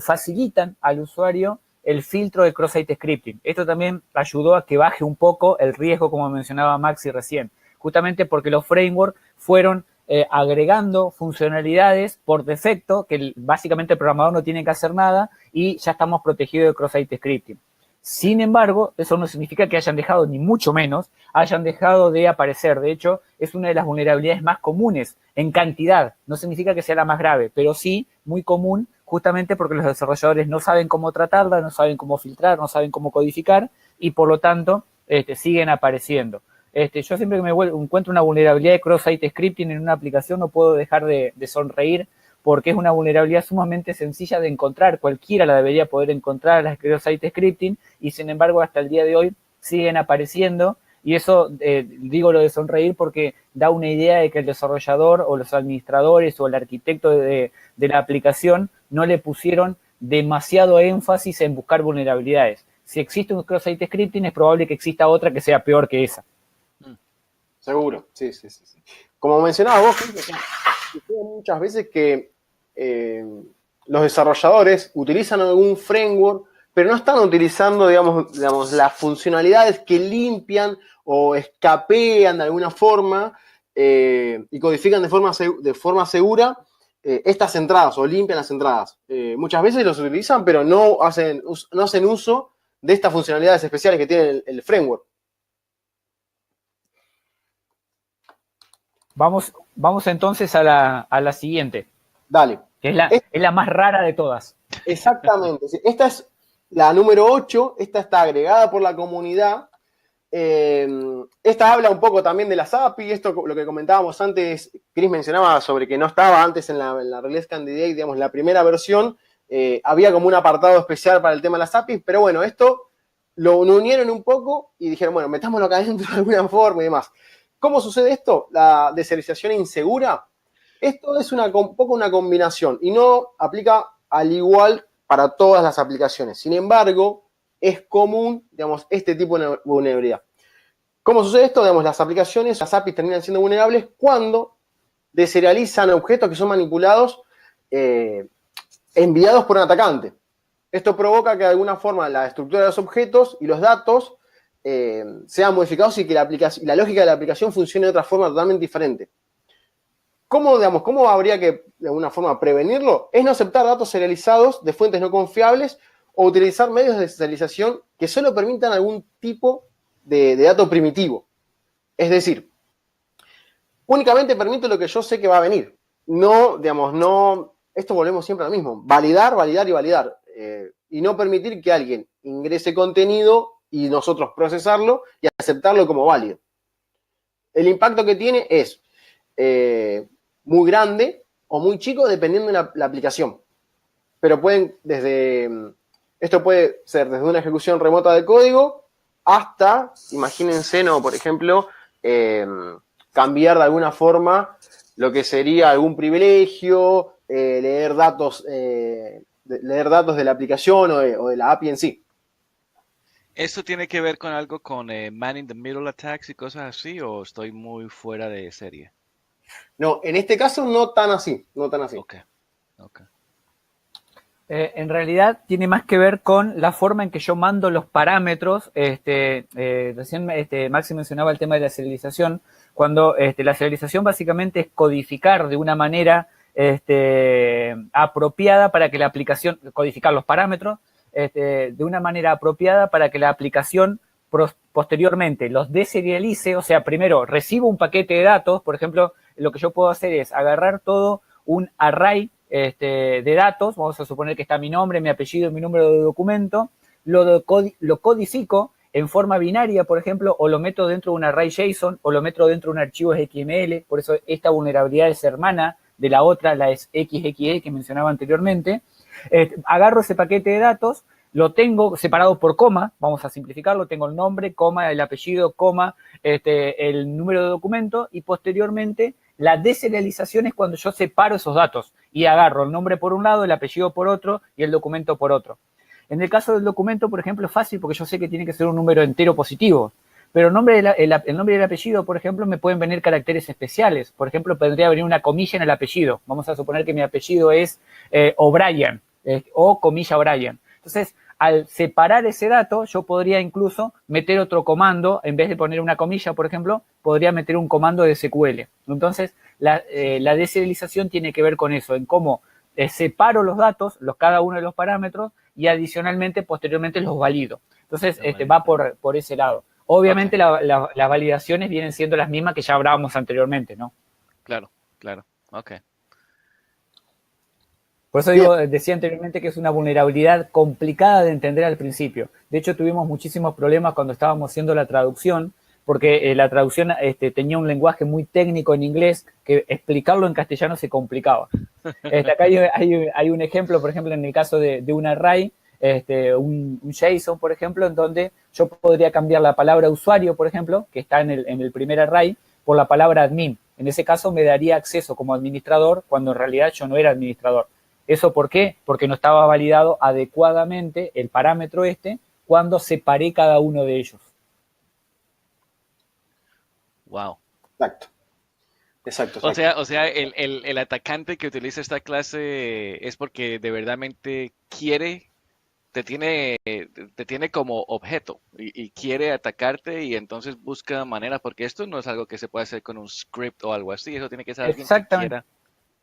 facilitan al usuario el filtro de cross-site scripting. Esto también ayudó a que baje un poco el riesgo, como mencionaba Maxi recién, justamente porque los frameworks fueron agregando funcionalidades por defecto, que básicamente el programador no tiene que hacer nada, y ya estamos protegidos de cross-site scripting. Sin embargo, eso no significa que hayan dejado, ni mucho menos, hayan dejado de aparecer. De hecho, es una de las vulnerabilidades más comunes en cantidad. No significa que sea la más grave, pero sí muy común, justamente porque los desarrolladores no saben cómo tratarla, no saben cómo filtrar, no saben cómo codificar y por lo tanto siguen apareciendo. Yo siempre que me encuentro una vulnerabilidad de cross-site scripting en una aplicación no puedo dejar de sonreír porque es una vulnerabilidad sumamente sencilla de encontrar. Cualquiera la debería poder encontrar, las cross-site scripting, y sin embargo hasta el día de hoy siguen apareciendo. Y eso, digo lo de sonreír porque da una idea de que el desarrollador o los administradores o el arquitecto de la aplicación no le pusieron demasiado énfasis en buscar vulnerabilidades. Si existe un cross-site scripting, es probable que exista otra que sea peor que esa. Seguro, sí. Como mencionabas vos, sucede muchas veces que los desarrolladores utilizan algún framework, pero no están utilizando, digamos, las funcionalidades que limpian o escapean de alguna forma y codifican de forma segura estas entradas o limpian las entradas. Muchas veces los utilizan, pero no hacen uso de estas funcionalidades especiales que tiene el framework. Vamos entonces a la siguiente. Dale. Que es la más rara de todas. Exactamente. Esta es la número 8. Esta está agregada por la comunidad. Esta habla un poco también de las API. Esto, lo que comentábamos antes, Chris mencionaba sobre que no estaba antes en la Release Candidate, digamos, la primera versión. Había como un apartado especial para el tema de las APIs, pero bueno, esto lo unieron un poco y dijeron, bueno, metámoslo acá adentro de alguna forma y demás. ¿Cómo sucede esto? La deserialización insegura. Esto es un poco una combinación y no aplica al igual para todas las aplicaciones. Sin embargo, es común, digamos, este tipo de vulnerabilidad. ¿Cómo sucede esto? Digamos, las aplicaciones, las APIs terminan siendo vulnerables cuando deserializan objetos que son manipulados, enviados por un atacante. Esto provoca que de alguna forma la estructura de los objetos y los datos sean modificados y que la lógica de la aplicación funcione de otra forma totalmente diferente. ¿Cómo habría que, de alguna forma, prevenirlo? Es no aceptar datos serializados de fuentes no confiables o utilizar medios de serialización que solo permitan algún tipo de dato primitivo. Es decir, únicamente permito lo que yo sé que va a venir. No, esto volvemos siempre a lo mismo. Validar y validar. Y no permitir que alguien ingrese contenido y nosotros procesarlo y aceptarlo como válido. El impacto que tiene es muy grande o muy chico dependiendo de la aplicación. Pero esto puede ser desde una ejecución remota de código hasta, imagínense, por ejemplo, cambiar de alguna forma lo que sería algún privilegio, leer datos de la aplicación o de la API en sí. ¿Esto tiene que ver con algo con man in the middle attacks y cosas así, o estoy muy fuera de serie? No, en este caso no tan así. Ok. En realidad tiene más que ver con la forma en que yo mando los parámetros. Recién Maxi mencionaba el tema de la serialización. Cuando la serialización básicamente es codificar de una manera apropiada para que la aplicación, codificar los parámetros de una manera apropiada para que la aplicación posteriormente los deserialice. O sea, primero recibo un paquete de datos. Por ejemplo, lo que yo puedo hacer es agarrar todo un array de datos. Vamos a suponer que está mi nombre, mi apellido y mi número de documento. Lo codifico en forma binaria, por ejemplo, o lo meto dentro de un array JSON o lo meto dentro de un archivo XML. Por eso esta vulnerabilidad es hermana de la otra, la es XXE que mencionaba anteriormente. Agarro ese paquete de datos, lo tengo separado por coma, vamos a simplificarlo, tengo el nombre, coma, el apellido, coma, el número de documento, y posteriormente la deserialización es cuando yo separo esos datos y agarro el nombre por un lado, el apellido por otro y el documento por otro. En el caso del documento, por ejemplo, es fácil porque yo sé que tiene que ser un número entero positivo. Pero el nombre y el apellido, por ejemplo, me pueden venir caracteres especiales. Por ejemplo, podría venir una comilla en el apellido. Vamos a suponer que mi apellido es O'Brien o comilla O'Brien. Entonces, al separar ese dato, yo podría incluso meter otro comando. En vez de poner una comilla, por ejemplo, podría meter un comando de SQL. Entonces, la deserialización tiene que ver con eso, en cómo separo los datos, cada uno de los parámetros, y adicionalmente, posteriormente, los valido. Entonces, va por ese lado. Obviamente las validaciones vienen siendo las mismas que ya hablábamos anteriormente, ¿no? Claro, ok. Por eso decía anteriormente que es una vulnerabilidad complicada de entender al principio. De hecho, tuvimos muchísimos problemas cuando estábamos haciendo la traducción, porque la traducción tenía un lenguaje muy técnico en inglés que explicarlo en castellano se complicaba. Acá hay un ejemplo, por ejemplo, en el caso de un array, un JSON, por ejemplo, en donde yo podría cambiar la palabra usuario, por ejemplo, que está en el primer array, por la palabra admin. En ese caso me daría acceso como administrador cuando en realidad yo no era administrador. ¿Eso por qué? Porque no estaba validado adecuadamente el parámetro cuando separé cada uno de ellos. Wow. Exacto. O sea, el atacante que utiliza esta clase es porque de verdadmente te tiene como objeto y quiere atacarte y entonces busca maneras, porque esto no es algo que se puede hacer con un script o algo así, eso tiene que ser alguien que quiera.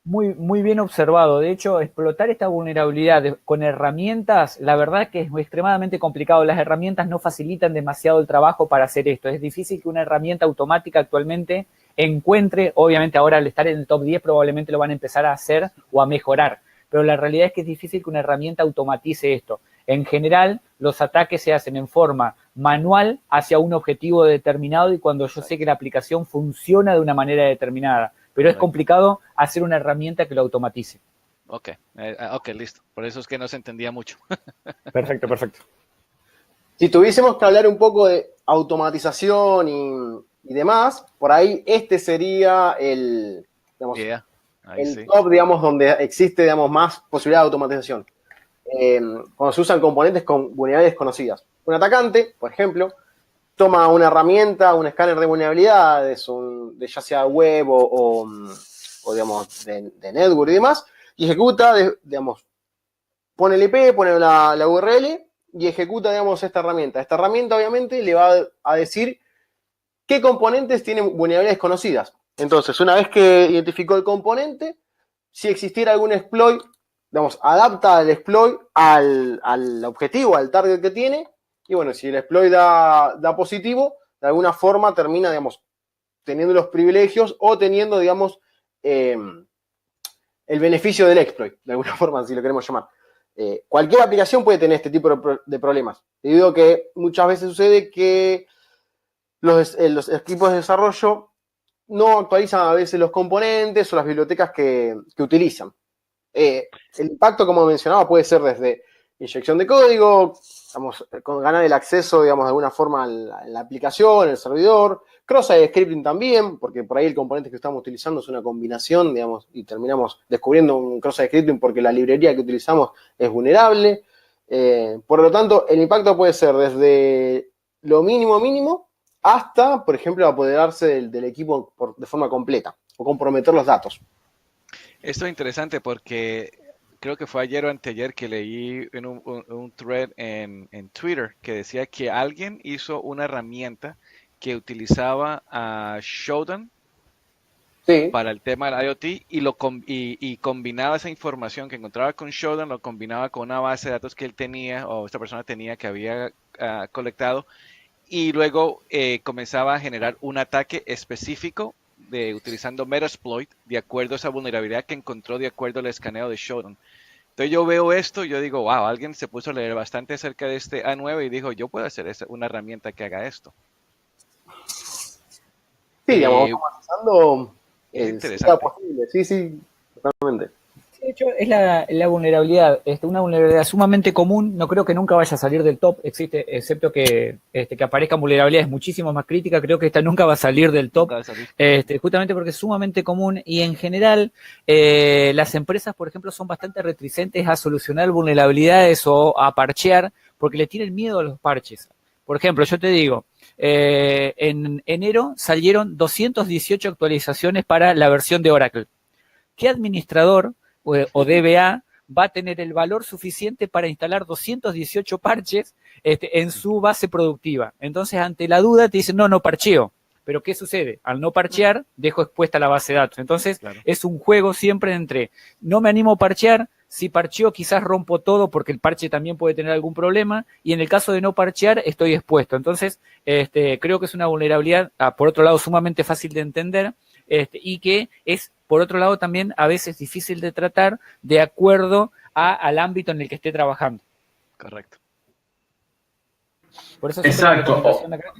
Muy bien observado. De hecho, explotar esta vulnerabilidad con herramientas, la verdad que es extremadamente complicado. Las herramientas no facilitan demasiado el trabajo para hacer esto. Es difícil que una herramienta automática actualmente encuentre, obviamente ahora al estar en el top 10 probablemente lo van a empezar a hacer o a mejorar, pero la realidad es que es difícil que una herramienta automatice esto. En general, los ataques se hacen en forma manual hacia un objetivo determinado y cuando yo sé que la aplicación funciona de una manera determinada. Pero es complicado hacer una herramienta que lo automatice. Ok, listo. Por eso es que no se entendía mucho. Perfecto. Si tuviésemos que hablar un poco de automatización y demás, por ahí sería el top, digamos, donde existe, digamos, más posibilidad de automatización. Cuando se usan componentes con vulnerabilidades conocidas. Un atacante, por ejemplo, toma una herramienta, un escáner de vulnerabilidades, ya sea web o digamos, de network y demás, y ejecuta, digamos, pone el IP, pone la URL y ejecuta, digamos, esta herramienta. Esta herramienta, obviamente, le va a decir qué componentes tienen vulnerabilidades conocidas. Entonces, una vez que identificó el componente, si existiera algún exploit, digamos, adapta el exploit al objetivo, al target que tiene. Y bueno, si el exploit da positivo, de alguna forma termina, digamos, teniendo los privilegios o teniendo, digamos, el beneficio del exploit, de alguna forma, si lo queremos llamar. Cualquier aplicación puede tener este tipo de problemas. Debido a que muchas veces sucede que los equipos de desarrollo no actualizan a veces los componentes o las bibliotecas que utilizan. El impacto, como mencionaba, puede ser desde inyección de código, con ganar el acceso, digamos, de alguna forma a la aplicación, el servidor, cross-site scripting también, porque por ahí el componente que estamos utilizando es una combinación, digamos, y terminamos descubriendo un cross-site scripting porque la librería que utilizamos es vulnerable. Por lo tanto, el impacto puede ser desde lo mínimo hasta, por ejemplo, apoderarse del equipo de forma completa o comprometer los datos. Esto es interesante porque creo que fue ayer o anteayer que leí en un thread en Twitter que decía que alguien hizo una herramienta que utilizaba a Shodan para el tema del IoT y combinaba esa información que encontraba con Shodan, lo combinaba con una base de datos que él tenía o esta persona tenía que había colectado y luego comenzaba a generar un ataque específico utilizando Metasploit de acuerdo a esa vulnerabilidad que encontró de acuerdo al escaneo de Shodan. Entonces yo veo esto y yo digo, wow, alguien se puso a leer bastante acerca de este A9 y dijo, yo puedo hacer una herramienta que haga esto. Sí, digamos, automatizando es interesante. Posible. Sí, totalmente. De hecho, es la vulnerabilidad, una vulnerabilidad sumamente común, no creo que nunca vaya a salir del top, excepto que aparezcan vulnerabilidades muchísimo más críticas, creo que esta nunca va a salir del top, justamente porque es sumamente común y en general las empresas, por ejemplo, son bastante reticentes a solucionar vulnerabilidades o a parchear porque le tienen miedo a los parches. Por ejemplo, yo te digo, en enero salieron 218 actualizaciones para la versión de Oracle. ¿Qué administrador o DBA va a tener el valor suficiente para instalar 218 parches en su base productiva? Entonces, ante la duda, te dicen, no parcheo. Pero ¿qué sucede? Al no parchear, dejo expuesta la base de datos. Entonces, es un juego siempre entre no me animo a parchear, Si parcheo, quizás rompo todo porque el parche también puede tener algún problema, y en el caso de no parchear, estoy expuesto. Entonces, creo que es una vulnerabilidad, por otro lado, sumamente fácil de entender, y que es, por otro lado, también a veces difícil de tratar de acuerdo al ámbito en el que esté trabajando. Correcto. Por eso siempre Exacto. la recomendación acá,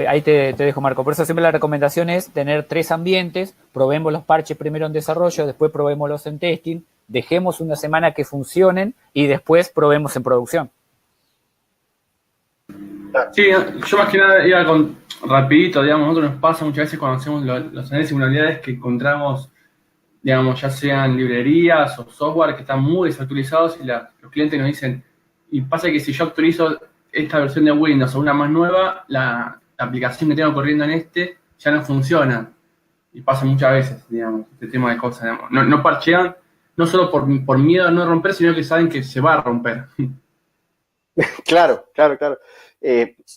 ahí te dejo, Marco. Por eso siempre la recomendación es tener 3 ambientes, probemos los parches primero en desarrollo, después probémoslos en testing, dejemos una semana que funcionen y después probemos en producción. Sí, yo más que nada iba con rapidito, digamos, nosotros nos pasa muchas veces cuando hacemos los análisis de vulnerabilidades que encontramos, digamos, ya sean librerías o software que están muy desactualizados y los clientes nos dicen, y pasa que si yo actualizo esta versión de Windows o una más nueva, la aplicación que tengo corriendo en ya no funciona. Y pasa muchas veces, digamos, este tema de cosas, digamos. No parchean, no solo por miedo a no romper, sino que saben que se va a romper. Claro.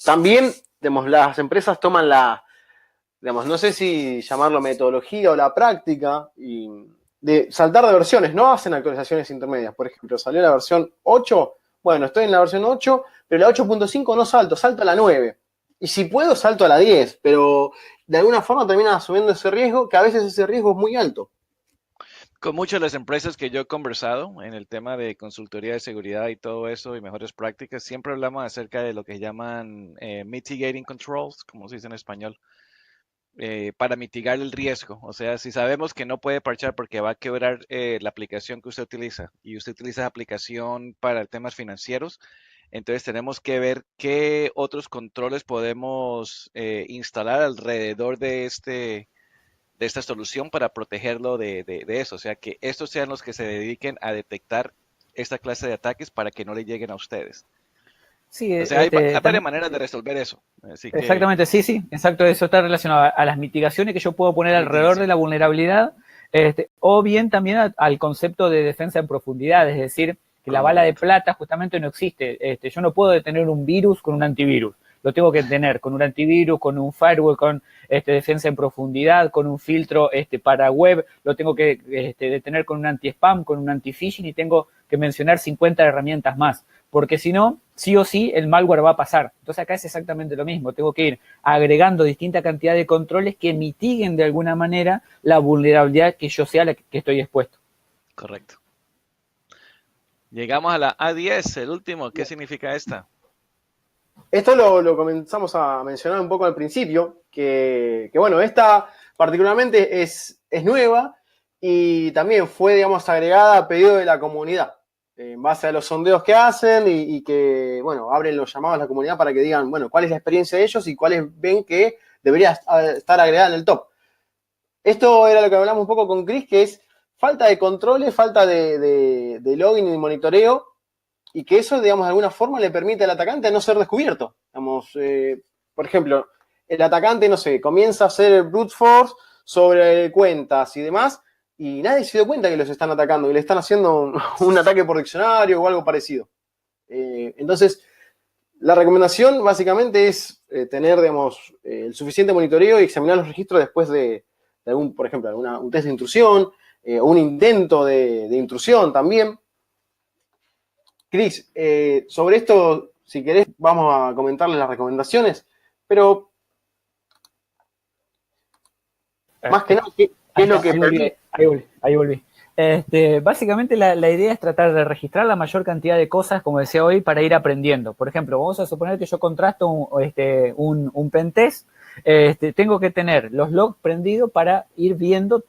También, digamos, las empresas toman digamos, no sé si llamarlo metodología o la práctica, de saltar de versiones, no hacen actualizaciones intermedias. Por ejemplo, salió la versión 8, bueno, estoy en la versión 8, pero la 8.5 no salto a la 9. Y si puedo, salto a la 10, pero de alguna forma terminan asumiendo ese riesgo, que a veces ese riesgo es muy alto. Con muchas de las empresas que yo he conversado en el tema de consultoría de seguridad y todo eso y mejores prácticas, siempre hablamos acerca de lo que llaman mitigating controls, como se dice en español, para mitigar el riesgo. O sea, si sabemos que no puede parchar porque va a quebrar la aplicación que usted utiliza y usted utiliza esa aplicación para temas financieros, entonces tenemos que ver qué otros controles podemos instalar alrededor de esta solución para protegerlo de eso. O sea, que estos sean los que se dediquen a detectar esta clase de ataques para que no le lleguen a ustedes. Sí, O sea, hay varias maneras de resolver eso. Así que, exactamente, sí, exacto, eso está relacionado a las mitigaciones que yo puedo poner alrededor de la vulnerabilidad, o bien también al concepto de defensa en profundidad, es decir, que la bala de plata justamente no existe. Yo no puedo detener un virus con un antivirus, lo tengo que tener con un antivirus, con un firewall, con defensa en profundidad, con un filtro para web, lo tengo que detener con un anti-spam, con un anti-phishing, y tengo que mencionar 50 herramientas más, porque si no, sí o sí, el malware va a pasar. Entonces acá es exactamente lo mismo, tengo que ir agregando distinta cantidad de controles que mitiguen de alguna manera la vulnerabilidad que yo sea la que estoy expuesto. correcto. Llegamos a la A10, el último. ¿Qué significa esta? Esto lo comenzamos a mencionar un poco al principio, que bueno, esta particularmente es nueva y también fue, digamos, agregada a pedido de la comunidad, en base a los sondeos que hacen y que, bueno, abren los llamados a la comunidad para que digan, bueno, cuál es la experiencia de ellos y cuáles ven que debería estar agregada en el top. Esto era lo que hablamos un poco con Chris, que es falta de controles, falta de login y de monitoreo, y que eso, digamos, de alguna forma le permite al atacante no ser descubierto. Digamos, por ejemplo, el atacante, no sé, comienza a hacer el brute force sobre cuentas y demás, y nadie se dio cuenta que los están atacando, y le están haciendo un ataque por diccionario o algo parecido. Entonces, la recomendación básicamente es tener, digamos, el suficiente monitoreo y examinar los registros después de algún, por ejemplo, un test de intrusión, un intento de intrusión también. Cris, sobre esto, si querés, vamos a comentarles las recomendaciones, pero más que nada, ¿qué es lo que permite? Ahí volví. Básicamente la idea es tratar de registrar la mayor cantidad de cosas, como decía hoy, para ir aprendiendo. Por ejemplo, vamos a suponer que yo contrasto un pentest, tengo que tener los logs prendidos para ir viendo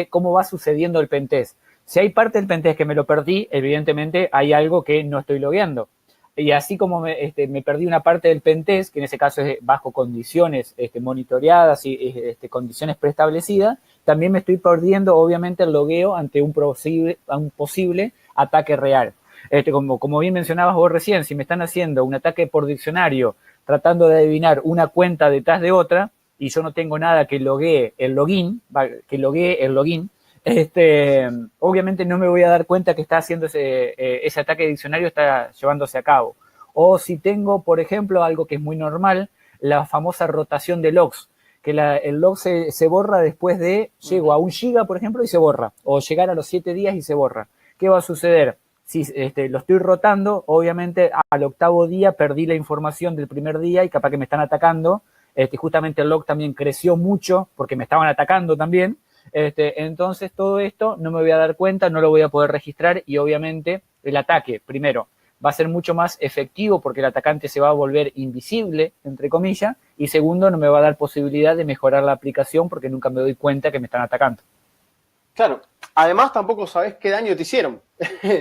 cómo va sucediendo el pentest. Si hay parte del pentest que me lo perdí, evidentemente hay algo que no estoy logueando. Y así como me perdí una parte del pentest, que en ese caso es bajo condiciones monitoreadas y condiciones preestablecidas, también me estoy perdiendo, obviamente, el logueo ante un posible ataque real. Como bien mencionabas vos recién, si me están haciendo un ataque por diccionario, tratando de adivinar una cuenta detrás de otra, y yo no tengo nada que loguee el login, obviamente no me voy a dar cuenta que está haciendo ese ataque de diccionario, está llevándose a cabo. O si tengo, por ejemplo, algo que es muy normal, la famosa rotación de logs, que el log se borra después de, llego a 1 giga, por ejemplo, y se borra, o llegar a los 7 días y se borra. ¿qué va a suceder? Si lo estoy rotando, obviamente al octavo día perdí la información del primer día y capaz que me están atacando. Justamente el log también creció mucho porque me estaban atacando también. Entonces todo esto no me voy a dar cuenta, no lo voy a poder registrar y obviamente el ataque, primero, va a ser mucho más efectivo porque el atacante se va a volver invisible, entre comillas, y segundo, no me va a dar posibilidad de mejorar la aplicación porque nunca me doy cuenta que me están atacando. Claro. Además, tampoco sabes qué daño te hicieron.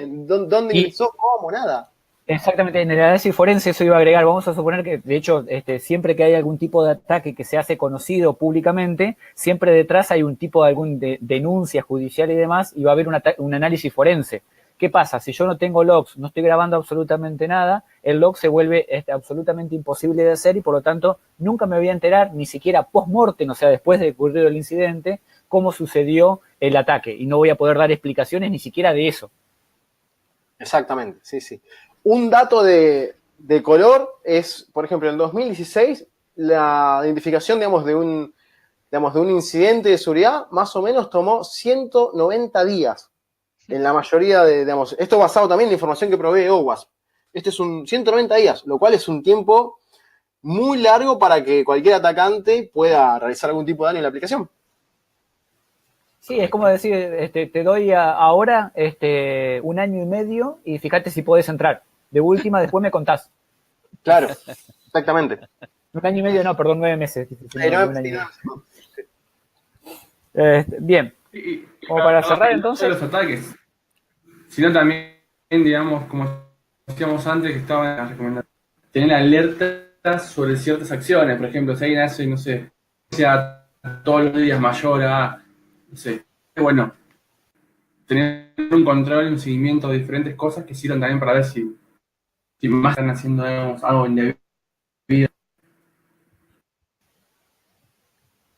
¿Dónde ingresó? ¿Cómo? Nada. Exactamente, en el análisis forense eso iba a agregar. Vamos a suponer que, de hecho, siempre que hay algún tipo de ataque que se hace conocido públicamente, siempre detrás hay un tipo de denuncia judicial y demás, y va a haber un análisis forense. ¿Qué pasa? Si yo no tengo logs, no estoy grabando absolutamente nada, el log se vuelve absolutamente imposible de hacer y por lo tanto nunca me voy a enterar, ni siquiera post-mortem, o sea, después de ocurrido el incidente, cómo sucedió el ataque. Y no voy a poder dar explicaciones ni siquiera de eso. Exactamente, sí, sí. Un dato de color es, por ejemplo, en 2016, la identificación, digamos, de un incidente de seguridad, más o menos tomó 190 días. En la mayoría digamos, esto basado también en la información que provee OWASP. Este es 190 días, lo cual es un tiempo muy largo para que cualquier atacante pueda realizar algún tipo de daño en la aplicación. Sí, es como decir, te doy ahora 1 año y medio y fíjate si podés entrar. De última, después me contás. Claro, exactamente. 1 año y medio, no, perdón, 9 meses. Bien. Como para cerrar entonces. Los ataques, sino también, digamos, como decíamos antes, que estaban en las recomendaciones, tener alertas sobre ciertas acciones. Por ejemplo, si alguien hace, no sé, sea todos los días mayor a, no sé, bueno, tener un control y un seguimiento de diferentes cosas que sirvan también para ver si más están haciendo, digamos, algo indebido.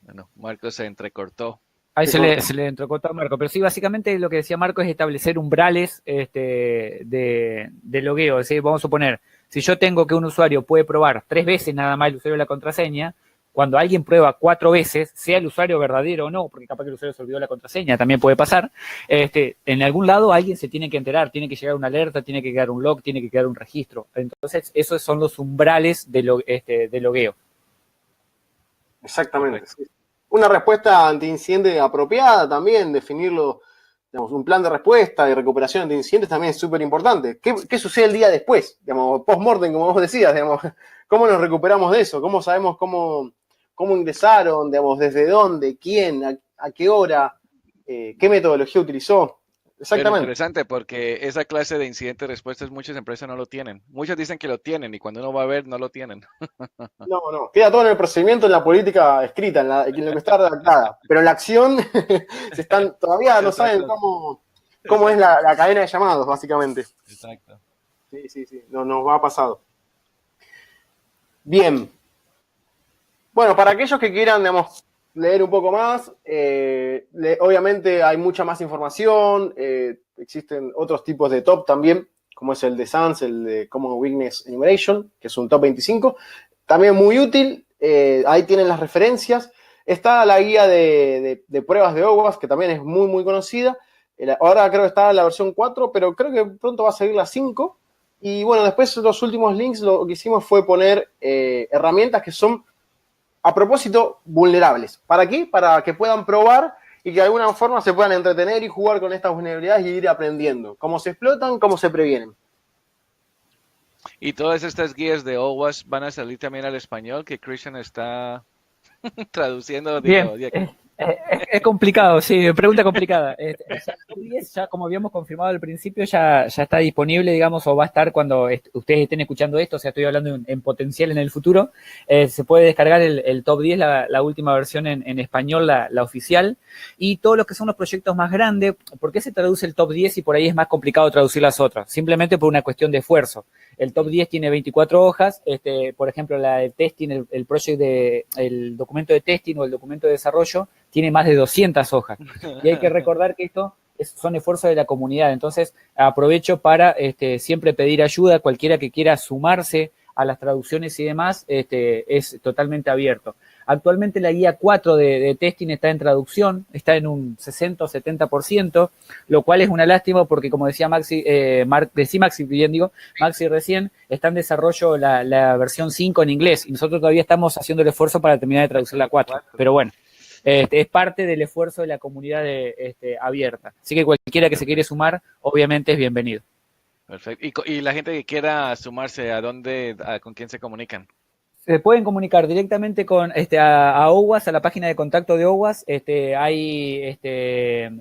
Bueno, Marco se entrecortó. Ahí se le entrecortó a Marco, pero sí, básicamente lo que decía Marco es establecer umbrales de logueo. Es decir, vamos a suponer, si yo tengo que un usuario puede probar 3 veces nada más el usuario de la contraseña, cuando alguien prueba 4 veces, sea el usuario verdadero o no, porque capaz que el usuario se olvidó la contraseña, también puede pasar, en algún lado alguien se tiene que enterar, tiene que llegar una alerta, tiene que quedar un log, tiene que quedar un registro. Entonces, esos son los umbrales de logueo. Exactamente. Sí. Una respuesta anti-incidente apropiada también, definirlo, digamos, un plan de respuesta y recuperación ante incidentes también es súper importante. ¿Qué sucede el día después? Digamos, post-mortem, como vos decías, digamos, ¿cómo nos recuperamos de eso? ¿Cómo sabemos cómo ingresaron? Digamos, ¿desde dónde? ¿Quién? ¿A qué hora? ¿Qué metodología utilizó? Exactamente. Pero interesante porque esa clase de incidente de respuestas muchas empresas no lo tienen. Muchas dicen que lo tienen y cuando uno va a ver no lo tienen. No. Queda todo en el procedimiento, en la política escrita, en lo que está redactada. Pero en la acción todavía no saben cómo es la cadena de llamados, básicamente. Exacto. Sí. Nos va pasado. Bien. Bueno, para aquellos que quieran, digamos, leer un poco más, obviamente hay mucha más información, existen otros tipos de top también, como es el de SANS, el de Common Weakness Enumeration, que es un top 25, también muy útil, ahí tienen las referencias, está la guía de pruebas de OWASP, que también es muy, muy conocida, ahora creo que está en la versión 4, pero creo que pronto va a salir la 5, y bueno, después los últimos links lo que hicimos fue poner herramientas que son a propósito, vulnerables. ¿Para qué? Para que puedan probar y que de alguna forma se puedan entretener y jugar con estas vulnerabilidades y ir aprendiendo cómo se explotan, cómo se previenen. Y todas estas guías de OWASP van a salir también al español, que Christian está traduciendo. Bien, es complicado, sí, pregunta complicada. Ya como habíamos confirmado al principio, ya está disponible, digamos, o va a estar cuando ustedes estén escuchando esto, o sea, estoy hablando en potencial en el futuro. Se puede descargar el top 10, la última versión en español, la oficial, y todos los que son los proyectos más grandes. ¿Por qué se traduce el top 10 y por ahí es más complicado traducir las otras? Simplemente por una cuestión de esfuerzo. El top 10 tiene 24 hojas, por ejemplo, la de testing, el documento de testing o el documento de desarrollo tiene más de 200 hojas. Y hay que recordar que esto son esfuerzos de la comunidad. Entonces, aprovecho para siempre pedir ayuda. Cualquiera que quiera sumarse a las traducciones y demás, es totalmente abierto. Actualmente la guía 4 de testing está en traducción, está en un 60 o 70%, lo cual es una lástima porque, como decía Maxi, Maxi recién, está en desarrollo la versión 5 en inglés y nosotros todavía estamos haciendo el esfuerzo para terminar de traducir la 4. Pero bueno, es parte del esfuerzo de la comunidad abierta. Así que cualquiera que se quiere sumar, obviamente es bienvenido. Perfecto. Y la gente que quiera sumarse, con quién se comunican? Se pueden comunicar directamente con a OWASP, a la página de contacto de OWASP. Hay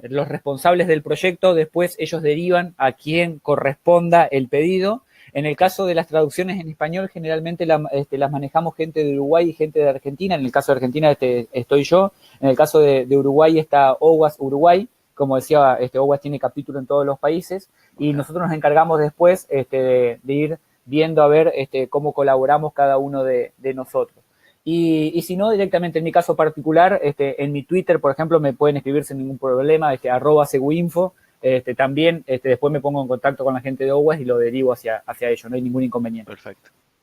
los responsables del proyecto, después ellos derivan a quien corresponda el pedido. En el caso de las traducciones en español, generalmente las manejamos gente de Uruguay y gente de Argentina. En el caso de Argentina estoy yo. En el caso de Uruguay está OWASP Uruguay. Como decía, OWASP tiene capítulo en todos los países. Y nosotros nos encargamos después de ir viendo a ver cómo colaboramos cada uno de nosotros. Y si no, directamente en mi caso particular, en mi Twitter, por ejemplo, me pueden escribir sin ningún problema, @seguinfo. También después me pongo en contacto con la gente de OWASP y lo derivo hacia ellos, no hay ningún inconveniente.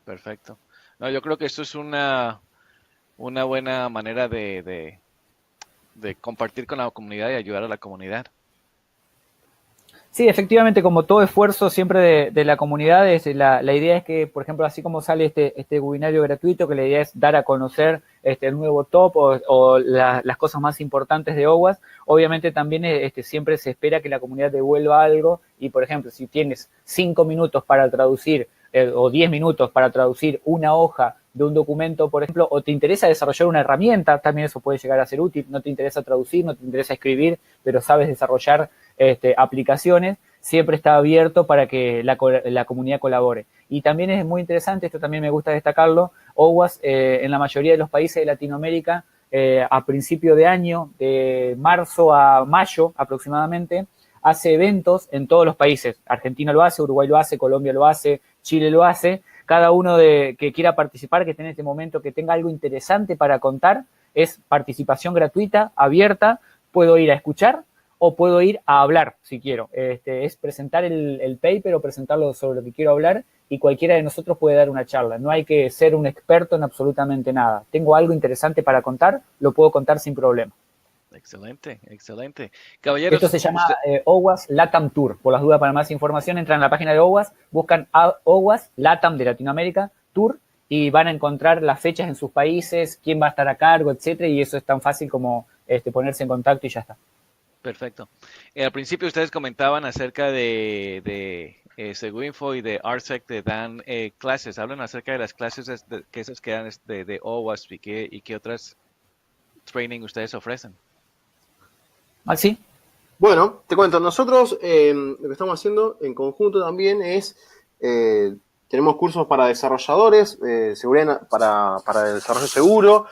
Perfecto. No, yo creo que esto es una buena manera de compartir con la comunidad y ayudar a la comunidad. Sí, efectivamente, como todo esfuerzo siempre de la comunidad, la idea es que, por ejemplo, así como sale este webinario gratuito, que la idea es dar a conocer el nuevo top o las cosas más importantes de OWASP, obviamente también siempre se espera que la comunidad devuelva algo y, por ejemplo, si tienes 5 minutos para traducir o 10 minutos para traducir una hoja de un documento, por ejemplo, o te interesa desarrollar una herramienta, también eso puede llegar a ser útil, no te interesa traducir, no te interesa escribir, pero sabes desarrollar aplicaciones, siempre está abierto para que la comunidad colabore. Y también es muy interesante, esto también me gusta destacarlo, OWASP en la mayoría de los países de Latinoamérica, a principio de año, de marzo a mayo aproximadamente, hace eventos en todos los países. Argentina lo hace, Uruguay lo hace, Colombia lo hace, Chile lo hace. Cada uno que quiera participar, que esté en este momento, que tenga algo interesante para contar, es participación gratuita, abierta. Puedo ir a escuchar o puedo ir a hablar si quiero. Es presentar el paper o presentarlo sobre lo que quiero hablar y cualquiera de nosotros puede dar una charla. No hay que ser un experto en absolutamente nada. Tengo algo interesante para contar, lo puedo contar sin problema. Excelente. Caballeros, esto se llama OWASP LATAM Tour. Por las dudas, para más información, entran a la página de OWASP, buscan OWASP LATAM de Latinoamérica Tour y van a encontrar las fechas en sus países, quién va a estar a cargo, etcétera, y eso es tan fácil como ponerse en contacto y ya está. Perfecto. Al principio ustedes comentaban acerca de Seguinfo y de ARSEC, te dan clases. Hablan acerca de las clases que dan de OWASP y qué otras training ustedes ofrecen. ¿Maxi? Bueno, te cuento, nosotros lo que estamos haciendo en conjunto también es, tenemos cursos para desarrolladores, seguridad para el desarrollo seguro,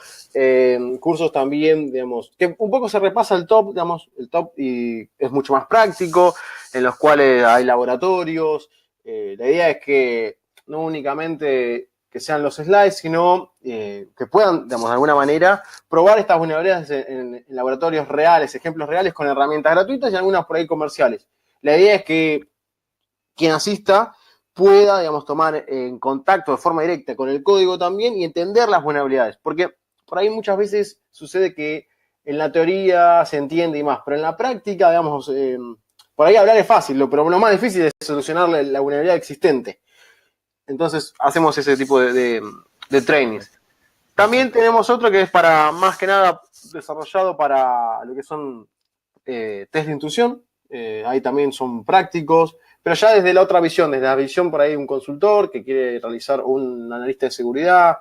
cursos también, digamos, que un poco se repasa el top, digamos, el top y es mucho más práctico, en los cuales hay laboratorios. La idea es que no únicamente que sean los slides, sino que puedan, digamos, de alguna manera probar estas vulnerabilidades en laboratorios reales, ejemplos reales con herramientas gratuitas y algunas por ahí comerciales. La idea es que quien asista pueda, digamos, tomar en contacto de forma directa con el código también y entender las vulnerabilidades, porque por ahí muchas veces sucede que en la teoría se entiende y más, pero en la práctica, digamos, por ahí hablar es fácil, pero lo más difícil es solucionar la vulnerabilidad existente. Entonces hacemos ese tipo de trainings. También tenemos otro que es para, más que nada, desarrollado para lo que son test de intrusión. Ahí también son prácticos, pero ya desde la otra visión, desde la visión por ahí de un consultor que quiere realizar, un analista de seguridad,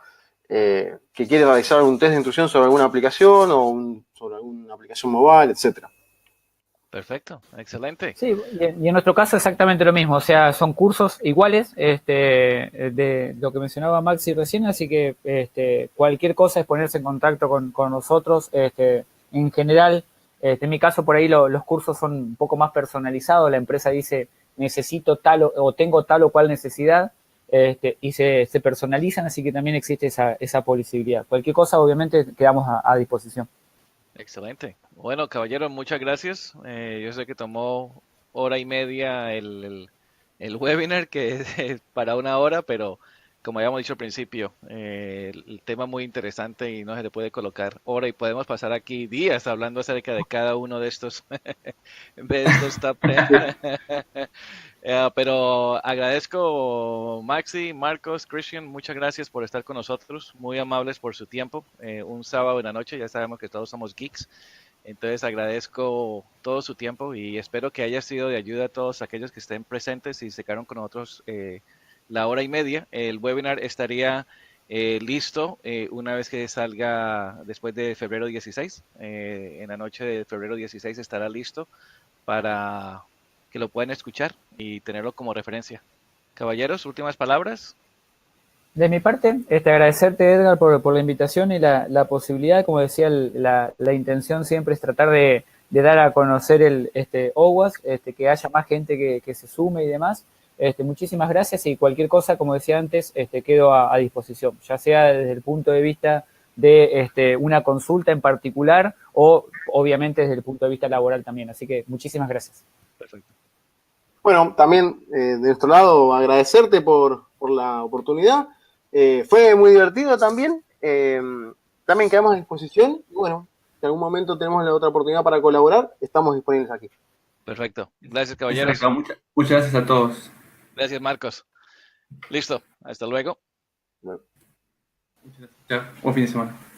que quiere realizar un test de intrusión sobre alguna aplicación o sobre alguna aplicación mobile, etcétera. Perfecto, excelente. Sí, y en nuestro caso exactamente lo mismo, o sea, son cursos iguales de lo que mencionaba Maxi recién, así que cualquier cosa es ponerse en contacto con nosotros. En general, en mi caso por ahí los cursos son un poco más personalizados, la empresa dice necesito tal o tengo tal o cual necesidad y se personalizan, así que también existe esa posibilidad. Cualquier cosa obviamente quedamos a disposición. Excelente. Bueno, caballero, muchas gracias. Yo sé que tomó hora y media el webinar, que es para una hora, pero como habíamos dicho al principio, el tema muy interesante y no se le puede colocar hora y podemos pasar aquí días hablando acerca de cada uno de estos, de estos top 10. Pero agradezco Maxi, Marcos, Christian, muchas gracias por estar con nosotros, muy amables por su tiempo. Un sábado en la noche, ya sabemos que todos somos geeks, entonces agradezco todo su tiempo y espero que haya sido de ayuda a todos aquellos que estén presentes y se quedaron con nosotros la hora y media. El webinar estaría listo una vez que salga después de febrero 16. En la noche de febrero 16 estará listo para que lo puedan escuchar y tenerlo como referencia. Caballeros, últimas palabras. De mi parte, agradecerte, Edgar, por la invitación y la posibilidad. Como decía, la intención siempre es tratar de dar a conocer el OWASP, que haya más gente que se sume y demás. Muchísimas gracias y cualquier cosa, como decía antes, quedo a disposición, ya sea desde el punto de vista de una consulta en particular o obviamente desde el punto de vista laboral también. Así que muchísimas gracias. Perfecto. Bueno, también de nuestro lado agradecerte por la oportunidad. Fue muy divertido también. También quedamos a disposición. Y bueno, si en algún momento tenemos la otra oportunidad para colaborar, estamos disponibles aquí. Perfecto. Gracias, caballeros. Exacto. Muchas gracias a todos. Gracias, Marcos. Listo. Hasta luego. Bueno. Muchas gracias. Buen fin de semana.